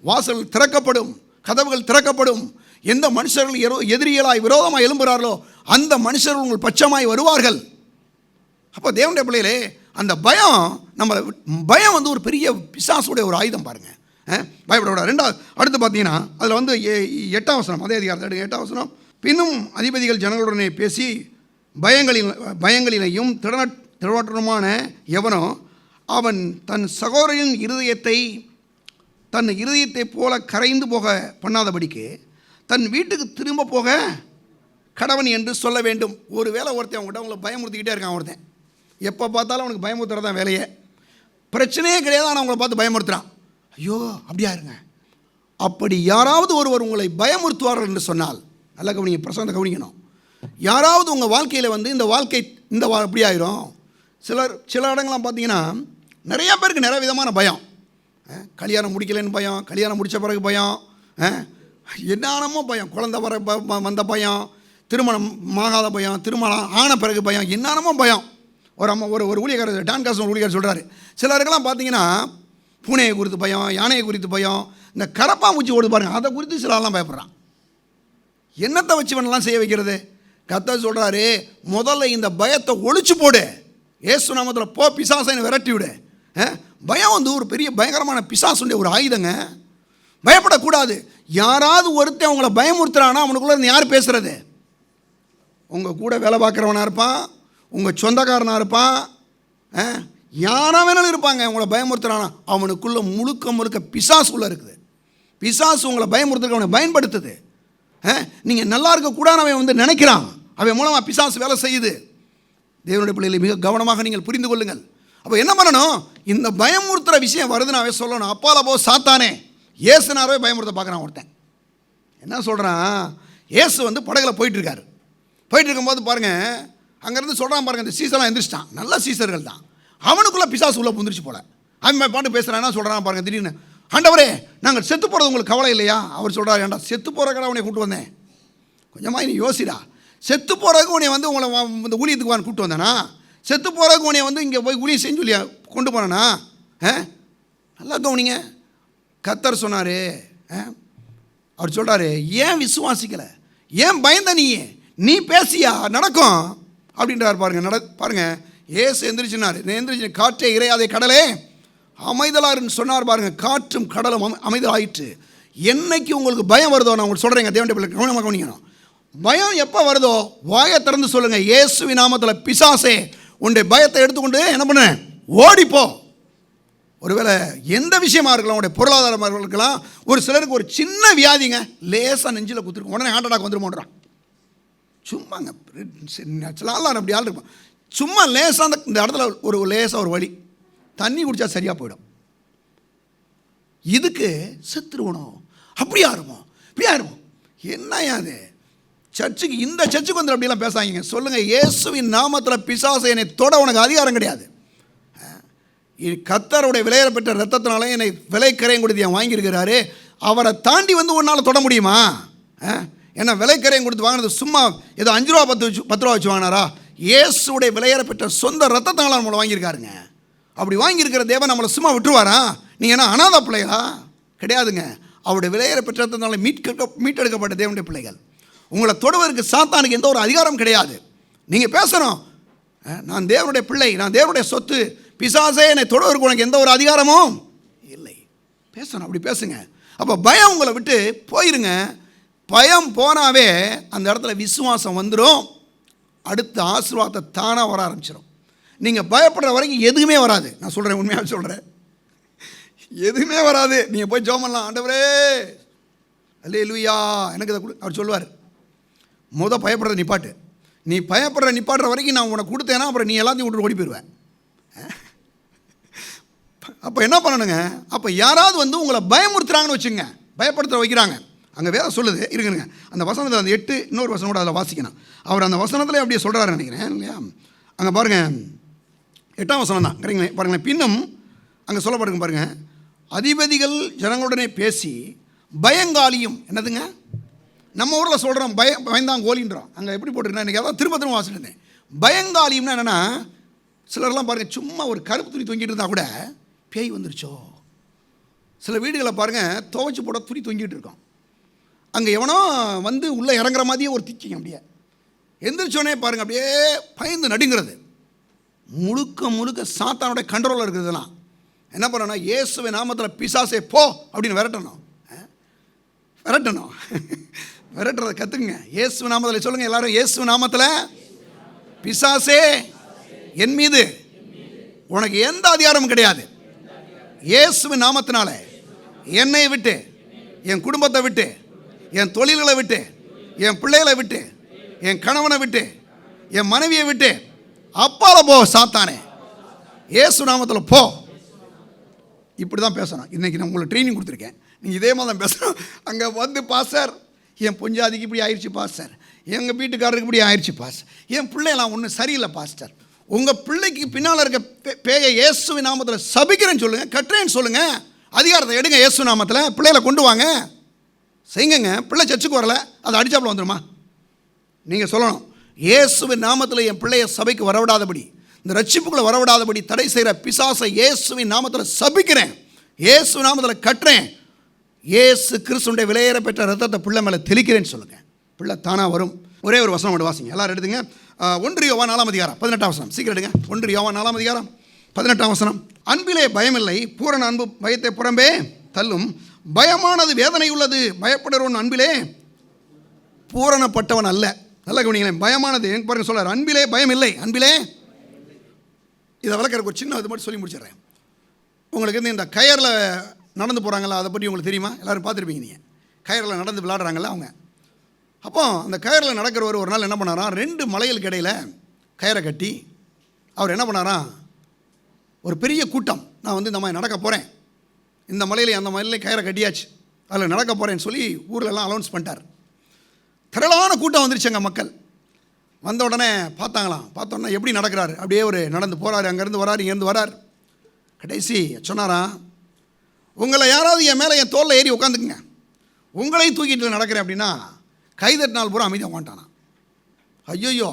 வாசல் திறக்கப்படும், கதவுகள் திறக்கப்படும். எந்த மனுஷர்கள் எதிரிகளாய் விரோதமாக எழும்புகிறார்களோ அந்த மனுஷர்கள் உங்கள் பட்சமாய் வருவார்கள். அப்போ தேவனுடைய பிள்ளைகளே, அந்த பயம் வந்து ஒரு பெரிய பிசாசுடைய ஒரு ஆயுதம் பாருங்கள். பயப்படக்கூடாது. ரெண்டாவது அடுத்து பார்த்தீங்கன்னா அதில் வந்து 8ஆம் வசனம், அதே அதிகாரத்தில் 8ஆம் வசனம். பின்னும் அதிபதிகள் ஜனங்களுடனே பேசி பயங்களிலையும் திடவற்றமான எவனோ அவன் தன் சகோதரனின் இருதயத்தை போல கரைந்து போக பண்ணாதபடிக்கு தன் வீட்டுக்கு திரும்ப போக கடவன் என்று சொல்ல வேண்டும். ஒரு வேளை ஒருத்தன் அவங்ககிட்ட அவங்கள பயமுறுத்திக்கிட்டே இருக்கான். ஒருத்தன் எப்போ பார்த்தாலும் அவனுக்கு பயமுறுத்துறதான் வேலையே, பிரச்சனையே கிடையாது, ஆனால் அவங்கள பார்த்து பயமுறுத்துறான். ஐயோ அப்படியா இருங்க. அப்படி யாராவது ஒருவர் உங்களை பயமுறுத்துவார்கள் என்று சொன்னால், நல்லா கவனிங்க, பிரசங்கத்தை கவனிக்கணும். யாராவது உங்கள் வாழ்க்கையில் வந்து இந்த அப்படி ஆயிரும். சில இடங்கள்லாம் பார்த்தீங்கன்னா நிறையா பேருக்கு நிறைய விதமான பயம். கல்யாணம் முடிக்கலைன்னு பயம், கல்யாணம் முடித்த பிறகு பயம், என்னென்னமோ பயம், குழந்தை வந்த பயம், திருமணம் ஆகாத பயம், திருமணம் ஆன பிறகு பயம், என்னென்னமோ பயம். ஒரு ஊழியக்காரர், டான்காஸ் ஊழியர் சொல்கிறாரு, சிலருக்கெல்லாம் பார்த்தீங்கன்னா பூனையை குறித்து பயம், யானையை குறித்து பயம், இந்த கடப்பாம்பூச்சி ஓடு பாருங்கள், அதை குறித்து சிலர்லாம் பயப்படுறான். என்னத்தை வச்சு வேணாலும் செய்ய வைக்கிறது? கர்த்தர் சொல்கிறாரு, முதல்ல இந்த பயத்தை ஒழிச்சு போடு, இயேசு நாமத்தில் போ, பிசாசை விரட்டி விடு. பயம் வந்து ஒரு பெரிய பயங்கரமான பிசாசுடைய ஒரு ஆயுதங்க. பயப்படக்கூடாது. யாராவது ஒருத்தன் உங்களை பயமுறுத்துறானா அவனுக்குள்ளே இருந்து யார் பேசுகிறது? உங்கள் கூட வேலை பார்க்குறவனாக இருப்பான், உங்கள் சொந்தக்காரனாக இருப்பான், யாரா வேணாலும் இருப்பாங்க. உங்களை பயமுறுத்துறானா அவனுக்குள்ளே முழுக்க பிசாசுக்குள்ளே இருக்குது. பிசாசு உங்களை பயமுறுத்துறதுக்கு அவனை பயன்படுத்துது. நீங்கள் நல்லா இருக்கக்கூடாது அவன் வந்து நினைக்கிறான், அவன் மூலமாக பிசாசு வேலை செய்யுது. தேவனுடைய பிள்ளைகளை மிக கவனமாக நீங்கள் புரிந்து கொள்ளுங்கள். அப்போ என்ன பண்ணணும்? இந்த பயமுறுத்துகிற விஷயம் வருதுன்னு அவன் சொல்லணும், அப்பால போ சாத்தானே, ஏசுனாரவே பயமுறுத்த பார்க்குறான். ஒருத்தன் என்ன சொல்கிறான், ஏசு வந்து படகுல போயிட்டுருக்காரு. போயிட்டு இருக்கும்போது பாருங்கள், அங்கேருந்து சொல்கிறான் பாருங்கள், இந்த சீசர்லாம் எந்திரிச்சிட்டான், நல்ல சீசர்கள் தான், அவனுக்குள்ளே பிசாசு உள்ளே புந்துருச்சு போல. அவன் பாட்டு பேசுகிறான், என்ன சொல்கிறான் பாருங்கள், திடீர்னு, ஆண்டவரே நாங்கள் செத்து போகிறது உங்களுக்கு கவலை இல்லையா? அவர் சொல்கிறார், ஏன்டா செத்து போகிற கடை உன்னை கூப்பிட்டு வந்தேன், கொஞ்சமாக நீ யோசிடா. செத்து போகிறதுக்கு உன்னை வந்து உங்களை இந்த ஊழியத்துக்கு வான்னு கூப்பிட்டு வந்தேனா? செத்து போகிறதுக்கு உன்னை வந்து இங்கே போய் ஊழியம் செஞ்சு சொல்லி கொண்டு போனேனா? நல்லா கவனிங்க. கர்த்தர் சொன்னார், அவர் சொல்கிறாரு, ஏன் விசுவாசிக்கலை, ஏன் பயந்த நீ பேசியா நடக்கும் அப்படின்றார் பாருங்க. பாருங்க, ஏசு எந்திரிச்சுனார், எந்திரிச்சு காற்றே இறையாதே கடலே அமைதலாருன்னு சொன்னார் பாருங்க, காற்றும் கடலும் அமைதலாயிற்று. என்னைக்கு உங்களுக்கு பயம் வருதோ, நான் உங்களுக்கு சொல்கிறேங்க தேவனுடைய பிள்ளை, கவனமாக கவனிக்கணும். பயம் எப்போ வருதோ வாயை திறந்து சொல்லுங்கள், இயேசுவின் நாமத்தில் பிசாசே உன்னுடைய பயத்தை எடுத்துக்கொண்டு என்ன பண்ண ஓடிப்போ. ஒருவேளை எந்த விஷயமா இருக்கலாம், உங்களுடைய பொருளாதாரமாக இருக்கலாம், ஒரு சிலருக்கு ஒரு சின்ன வியாதிங்க, லேசாக நெஞ்சில் குத்துருக்கும், உடனே ஹார்ட் அட்டாக் வந்துருமோன்றான். சும்மாங்க நாள் அப்படி ஆள் இருப்பான், சும்மா லேசாக இந்த இடத்துல ஒரு லேசாக ஒரு வலி, தண்ணி குடித்தா சரியாக போயிடும். இதுக்கு செத்துருவணும், அப்படியா இருமோ இப்படியா இருமோ, என்னையா அது சர்ச்சுக்கு, இந்த சர்ச்சுக்கு வந்து அப்படிலாம் பேசாதீங்க. சொல்லுங்கள், இயேசுவின் நாமத்தில் பிசாசை என்னை தொட உனக்கு அதிகாரம் கிடையாது. கர்த்தருடைய விலையேற பெற்ற ரத்தத்தினாலே என்னை விலைக்கரையும் கொடுத்து என் வாங்கியிருக்கிறாரு, அவரை தாண்டி வந்து உன்னால் தொட முடியுமா? ஏன்னா விலைக்கரையும் கொடுத்து வாங்கினது சும்மா ஏதோ 5 ரூபா 10 ரூபா வச்சு வாங்கினாரா? இயேசுடைய விலையேற பெற்ற சொந்த ரத்தத்தினால நம்மளை வாங்கியிருக்காருங்க. அப்படி வாங்கியிருக்கிற தேவன் நம்மளை சும்மா விட்டுருவாரா? நீங்கள் என்ன அனாதை பிள்ளைகளா? கிடையாதுங்க. அவருடைய விலையேற பெற்ற ரத்தத்தினால மீட்டெடுக்கப்பட்ட தேவனுடைய பிள்ளைகள். உங்களை தொடுவதற்கு சாத்தானுக்கு எந்த ஒரு அதிகாரம் கிடையாது. நீங்கள் பேசணும், நான் தேவனுடைய பிள்ளை, நான் தேவனுடைய சொத்து, பிசாசே என்னை தொடுவதற்கு உனக்கு எந்த ஒரு அதிகாரமும் இல்லை. பேசணும், அப்படி பேசுங்க. அப்போ பயம் உங்களை விட்டு போயிருங்க. பயம் போனாவே அந்த இடத்துல விசுவாசம் வந்துடும், அடுத்த ஆசீர்வாதத்தை தானாக வர ஆரம்பிச்சிடும். நீங்கள் பயப்படுற வரைக்கும் எதுவுமே வராது. நான் சொல்கிறேன், உண்மையாக சொல்கிறேன், எதுவுமே வராது. நீங்கள் போய் ஜெபம் பண்ணலாம், ஆண்டவரே அல்லேலூயா எனக்கு இதை கொடு, அவர் சொல்லுவார். பயப்படுறத நிப்பாட்டு, நீ பயப்படுற நிப்பாட்டுற வரைக்கும் நான் உனக்கு கொடுத்தேன்னா அப்புறம் நீ எல்லாத்தையும் விட்டு ஓடி போயிடுவேன். அப்போ என்ன பண்ணணுங்க? அப்போ யாராவது வந்து உங்களை பயமுறுத்துறாங்கன்னு வச்சுங்க, பயப்படுத்த வைக்கிறாங்க. அங்கே வேற சொல்லுது, இருக்குங்க அந்த வசனத்தில் அந்த 8 இன்னொரு வசனம் கூட அதில் வாசிக்கணும். அவர் அந்த வசனத்தில் அப்படியே சொல்கிறாரு நினைக்கிறேன் இல்லையா? அங்கே பாருங்கள் 8ஆம் வசனம் தான் கிடைங்களே பாருங்களேன். பின்னும் அங்கே சொல்லப்படுங்க பாருங்கள், அதிபதிகள் ஜனங்களுடனே பேசி பயங்காலியும், என்னதுங்க நம்ம ஊரில் சொல்கிறோம் பயந்தாங்கோலின்றோம், அங்கே எப்படி போட்டிருக்கேன் இன்றைக்கி அதான் திரும்ப வாசிட்டு இருந்தேன். பயங்காலியம்னா என்னென்னா, சிலர்லாம் பாருங்கள் சும்மா ஒரு கருப்பு துணி தொங்கிட்டு இருந்தால் கூட பேய் வந்துருச்சோ. சில வீடுகளை பாருங்கள் துவைச்சி போட துணி தொங்கிட்டு இருக்கோம், அங்கே எவனோ வந்து உள்ளே இறங்குற மாதிரியே ஒரு திக்கிங்க, அப்படியே எந்திரிச்சோடனே பாருங்கள் அப்படியே பயந்து நடுங்கிறது. முழுக்க முழுக்க சாத்தானுடைய கண்ட்ரோலில் இருக்கிறதுலாம் என்ன பண்ணணும்னா, இயேசுவை நாமத்தில் பிசாசே போ அப்படின்னு விரட்டணும். விரட்டுறதை கற்றுக்குங்க. இயேசு நாமத்தில் சொல்லுங்கள் எல்லாரும், இயேசு நாமத்தில் பிசாசே என் மீது உனக்கு எந்த அதிகாரமும் கிடையாது. இயேசுவின் நாமத்தினால என்னை விட்டு, என் குடும்பத்தை விட்டு, என் தொழில்களை விட்டு, என் பிள்ளைகளை விட்டு, என் கணவனை விட்டு, என் மனைவியை விட்டு அப்பால போ சாத்தானே, இயேசு நாமத்தில் போ. இப்படி தான் பேசணும். இன்றைக்கி நான் உங்களுக்கு ட்ரைனிங் கொடுத்துருக்கேன், நீங்கள் இதே மாதிரி தான் பேசணும். அங்கே வந்து பாஸ்டர் என் பொஞ்சாதிக்கு இப்படி ஆயிடுச்சு பாஸ்டர், எங்கள் வீட்டுக்காரருக்கு இப்படி ஆயிடுச்சு பாஸ்டர், என் பிள்ளையெல்லாம் ஒன்றும் சரியில்லை பாஸ்டர். உங்கள் பிள்ளைக்கு பின்னால் இருக்க பேயை இயேசுவின் நாமத்தில் சபிக்கிறேன்னு சொல்லுங்கள், கட்டுறேன்னு சொல்லுங்கள், அதிகாரத்தை எடுங்க, இயேசு நாமத்தில் பிள்ளைகளை கொண்டு வாங்க, செய்யுங்க. பிள்ளை சர்ச்சுக்கு வரல, அதை அடிச்சாப்புல வந்துடுமா? நீங்கள் சொல்லணும், இயேசுவின் நாமத்தில் என் பிள்ளையை சபைக்கு வரவிடாதபடி, இந்த ரட்சிப்புக்குள்ளே வரவிடாதபடி தடை செய்கிற பிசாசை இயேசுவின் நாமத்தில் சபிக்கிறேன், இயேசு நாமத்தில் கட்டுறேன், இயேசு கிறிஸ்துடைய விலையேற பெற்ற ரத்தத்தை பிள்ளை மேலே தெளிக்கிறேன்னு சொல்லுங்கள். பிள்ளை தானாக வரும். ஒரே ஒரு வசனம் மட்டும் வாசிங்க, எல்லாரும் எடுத்துங்க. 1 யோவான் 4ஆம் அதிகாரம் 18ஆம் வசனம், சீக்கிரம் எடுங்க. 1 யோவான் 4ஆம் அதிகாரம் 18ஆம் வசனம். அன்பிலே பயமில்லை, பூரண அன்பு பயத்தை புறம்பே தள்ளும், பயமானது வேதனை உள்ளது, பயப்படுறவன் அன்பிலே பூரணப்பட்டவன் அல்ல. நல்ல கவனிங்களேன், பயமானது பாருங்க சொல்றார், அன்பிலே பயம் இல்லை. அன்பிலே, இதை விளக்கறதுக்கு ஒரு சின்ன இது மட்டும் சொல்லி முடிச்சிடுறேன். உங்களுக்கு இந்த கயரில் நடந்து போகிறாங்களா, அதை பற்றி உங்களுக்கு தெரியுமா? எல்லோரும் பார்த்துருப்பீங்க. நீங்கள் கயரில் நடந்து விளையாடுறாங்களா அவங்க. அப்போ அந்த கயரில் நடக்கிறவர் ஒரு நாள் என்ன பண்ணாராம், 2 மலைகளுக்கு இடையில் கயரை கட்டி அவர் என்ன பண்ணாராம், ஒரு பெரிய கூட்டம், நான் வந்து இந்த மாதிரி நடக்க போகிறேன், இந்த மலையில் அந்த மலையில் கயரை கட்டியாச்சு, அதில் நடக்க போகிறேன்னு சொல்லி ஊரிலெல்லாம் அலௌன்ஸ் பண்ணிட்டார். திரளான கூட்டம் வந்துருச்சுங்க. மக்கள் வந்த உடனே பார்த்தாங்களாம். பார்த்தோன்னா எப்படி நடக்கிறாரு, அப்படியே ஒரு நடந்து போகிறாரு, அங்கேருந்து வராரு, இங்கேருந்து வரார். கடைசி சொன்னாராம், உங்களை யாராவது என் மேலே என் தோளில் ஏறி உட்காந்துக்குங்க, உங்களையும் தூக்கிட்டு நடக்கிறேன் அப்படின்னா கைதட்டு நாள் பூரா அமைதியாக மாட்டானா. ஐயோயோ,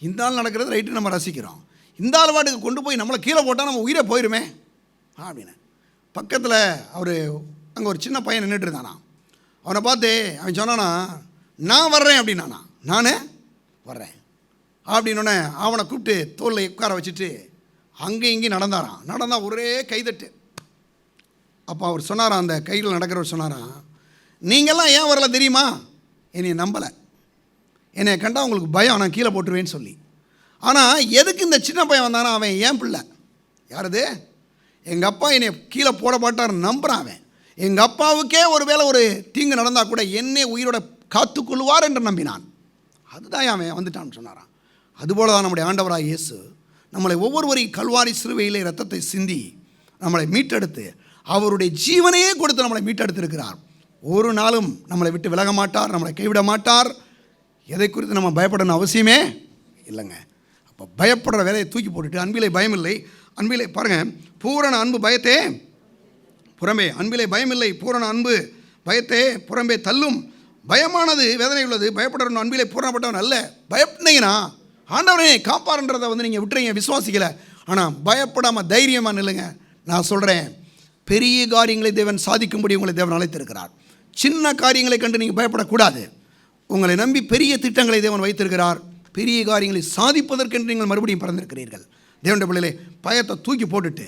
இந்த ஆள் நடக்கிறது ரைட்டு, நம்ம ரசிக்கிறோம், இந்த ஆள் வாட்டுக்கு கொண்டு போய் நம்மளை கீழே போட்டால் நம்ம உயிரை போயிடுமே அப்படின்னு. பக்கத்தில் அவர் அங்கே ஒரு சின்ன பையன் நின்றுட்டு இருந்தானா. அவனை பார்த்து அவன் சொன்னானா, நான் வர்றேன் அப்படின்னானா. நானே வர்றேன் அப்படின்னோடனே அவனை கூப்பிட்டு தோளில் உட்கார வச்சுட்டு அங்கேயும் இங்கேயும் நடந்தாரான். நடந்தால் ஒரே கைதட்டு. அப்போ அவர் சொன்னாராம், அந்த கையில் நடக்கிறவர் சொன்னாராம், நீங்கள்லாம் ஏன் வரல தெரியுமா? என்னை நம்பலை, என்னை கண்டா உங்களுக்கு பயம், நான் கீழே போட்டுருவேன்னு சொல்லி. ஆனால் எதுக்கு இந்த சின்ன பையன் வந்தானா? அவன் ஏன் பிள்ளை. யாரது? எங்கள் அப்பா என்னை கீழே போட மாட்டார் நம்புகிறான் அவன். எங்கள் அப்பாவுக்கே ஒரு வேளை ஒரு தீங்கு நடந்தால் கூட என்னை உயிரோட காத்துக்கொள்வார் என்று நம்பினான். அதுதான் அவன் வந்துட்டான்னு சொன்னாரான். அதுபோல தான் நம்முடைய ஆண்டவராக இயேசு நம்மளை ஒவ்வொருவரையும் கல்வாரி சிலுவையிலே இரத்தத்தை சிந்தி நம்மளை மீட்டெடுத்து அவருடைய ஜீவனையே கொடுத்து நம்மளை மீட்டெடுத்திருக்கிறார். ஒரு நாளும் நம்மளை விட்டு விலக மாட்டார், நம்மளை கைவிட மாட்டார். எதை குறித்து நம்ம பயப்படணும் அவசியமே இல்லைங்க. அப்போ பயப்படுற வேலையை தூக்கி போட்டுட்டு அன்பிலே பயமில்லை, அன்பிலே பாருங்கள், பூரண அன்பு பயத்தே புறம்பே, அன்பிலே பயமில்லை, பூரண அன்பு பயத்தே புறம்பே தள்ளும். பயமானது வேதனை உள்ளது, பயப்படுறவன் அன்பிலே பூரணப்பட்டவன் அல்ல. பயப்பட்டீங்கன்னா ஆண்டவரே காப்பாருன்றதை நீங்கள் விட்டுறீங்க, விசுவாசிக்கலை. ஆனால் பயப்படாமல் தைரியமாக நில்லுங்க. நான் சொல்கிறேன், பெரிய காரியங்களை தேவன் சாதிக்கும்படி உங்களை தேவன் அழைத்திருக்கிறார். சின்ன காரியங்களை கண்டு நீங்கள் பயப்படக்கூடாது. உங்களை நம்பி பெரிய திட்டங்களை தேவன் வைத்திருக்கிறார். பெரிய காரியங்களை சாதிப்பதற்கென்று நீங்கள் மறுபடியும் பிறந்திருக்கிறீர்கள். தேவனுடைய பிள்ளைகளே, பயத்தை தூக்கி போட்டுட்டு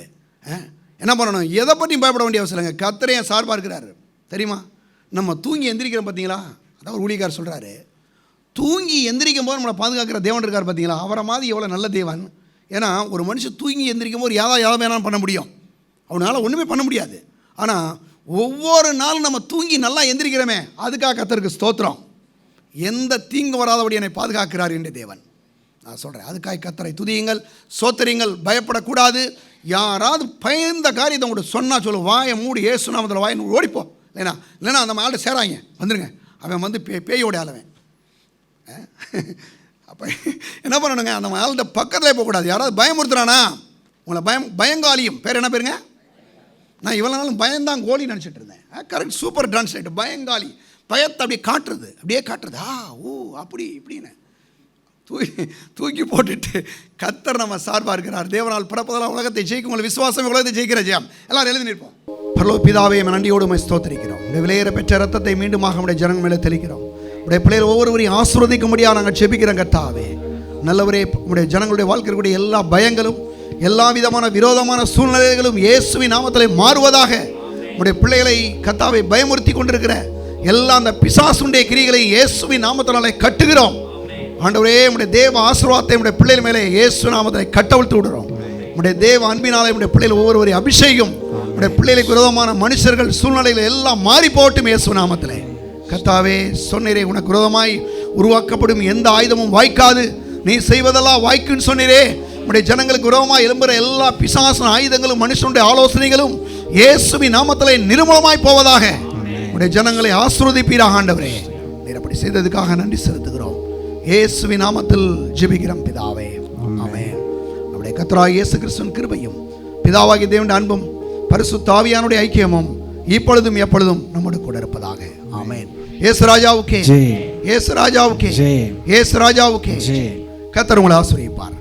என்ன பண்ணணும்? எதை பற்றியும் பயப்பட வேண்டிய அவசியம் இல்லைங்க. கர்த்தரே சார்பாக இருக்கிறாரு தெரியுமா? நம்ம தூங்கி எந்திரிக்கிறோம் பார்த்தீங்களா? அதான் ஒரு ஊழியக்காரர் சொல்கிறாரு, தூங்கி எந்திரிக்கும் போது நம்மளை பாதுகாக்கிற தேவன் இருக்கார் பார்த்தீங்களா? அவரை மாதிரி எவ்வளோ நல்ல தேவன். ஏன்னா ஒரு மனுஷன் தூங்கி எந்திரிக்கும் போது யாரை வேணாலும் பண்ண முடியும், அவனால் ஒன்றுமே பண்ண முடியாது. ஆனால் ஒவ்வொரு நாளும் நம்ம தூங்கி நல்லா எந்திரிக்கிறோமே, அதுக்காக கர்த்தருக்கு ஸ்தோத்திரம். எந்த தீங்கு வராதபடி என்னை பாதுகாக்கிறார் என்ற தேவன். நான் சொல்கிறேன், அதுக்காக கர்த்தரை துதியுங்கள், சோத்தரியுங்கள், பயப்படக்கூடாது. யாராவது பயந்த காரியத்தை உங்கள்கிட்ட சொன்னால் சொல்லு, வாயை மூடி இயேசு நாமத்தில் வாயை ஓடிப்போ. இல்லைன்னா அந்த ஆள்கிட்ட சேராங்க, வந்துடுங்க. அவன் வந்து பேயோட ஆளவன். அப்போ என்ன பண்ணணுங்க? அந்த ஆள்கிட்ட பக்கத்தில் போகக்கூடாது. யாராவது பயமுறுத்துறானா உங்களை பயங்காலியும் பேர் என்ன பேருங்க? நான் இவ்வளோ நாளும் பயந்தான் கோலி நினச்சிட்டு இருந்தேன். Correct, super translate. பயங்காலி, பயத்தை அப்படியே காட்டுறது. ஓ அப்படி இப்படின்னு தூக்கி போட்டுட்டு கர்த்தர் நம்ம சார்பாக இருக்கிறார். தேவனால் பிறப்பதெல்லாம் உலகத்தை ஜெயிக்கும், உங்களை விசுவாசம் உலகத்தை ஜெயிக்கிற ஜெயம். எல்லாரும் எழுதி நிற்போம். பரலோக பிதாவே, நன்றியோடு ஸ்தோத்திரிக்கிறோம். உடைய விலையேற பெற்ற ரத்தத்தை மீண்டுமாக உடைய ஜனங்கள் மேலே தெளிக்கிறோம். உடைய பிள்ளைகள் ஒவ்வொருவரையும் ஆசீர்வதிக்கும்படியாக நாங்கள் ஜெபிக்கிறோம். கர்த்தாவே நல்லவரே, உடைய ஜனங்களுடைய வாழ்க்கையுடைய எல்லா பயங்களும் எல்லா விதமான விரோதமான சூழ்நிலைகளும் இயேசுவின் நாமத்திலே மாறுவதாக. உடைய பிள்ளைகளை கர்த்தாவை பயமுறுத்தி கொண்டிருக்கிற எல்லா அந்த பிசாசுடைய கிரிகளை இயேசுவின் நாமத்தினாலே கட்டுகிறோம். ஆண்டவரே, உடைய தேவ ஆசீர்வாதத்தை உடைய பிள்ளைகள் மேலே இயேசு நாமத்திலே கட்டவிழ்த்து விடுறோம். உடைய தேவ அன்பினாலே உடைய பிள்ளைகள் ஒவ்வொருவரையும் அபிஷேகம். உடைய பிள்ளைகளுக்கு விரோதமான மனுஷர்கள் சூழ்நிலைகள் எல்லாம் மாறி போகட்டும் இயேசு நாமத்திலே. கர்த்தாவே சொன்னீரே, உனக்கு விரோதமாய் உருவாக்கப்படும் எந்த ஆயுதமும் வாய்க்காது, நீ செய்வதெல்லாம் வாய்க்குன்னு சொன்னீரே. உடைய ஜனங்களுக்கு விரோதமாக எழும்புகிற எல்லா பிசாசன ஆயுதங்களும் மனுஷனுடைய ஆலோசனைகளும் இயேசுவின் நாமத்திலே நிர்மூலமாய் போவதாக. உடைய ஜனங்களை ஆசீர்வதிப்பீராக ஆண்டவரே. நீர் அப்படி செய்ததுக்காக நன்றி செலுத்துகிறோம். இயேசுவின் நாமத்தில் ஜெபிக்கிறோம் பிதாவே, ஆமென். நம்முடைய கர்த்தராகிய இயேசு கிறிஸ்துவின் கிருபையும் பிதாவாகிய தேவனுடைய அன்பும் பரிசுத்த ஆவியானுடைய ஐக்கியமும் இப்பொழுதும் எப்பொழுதும் நம்மோடு கூட இருப்பதாக. ஆமென். இயேசு ராஜாவுக்கே, இயேசு ராஜாவுக்கே, இயேசு ராஜாவுக்கே. கர்த்தர் உங்களை ஆசீர்வதிப்பார்.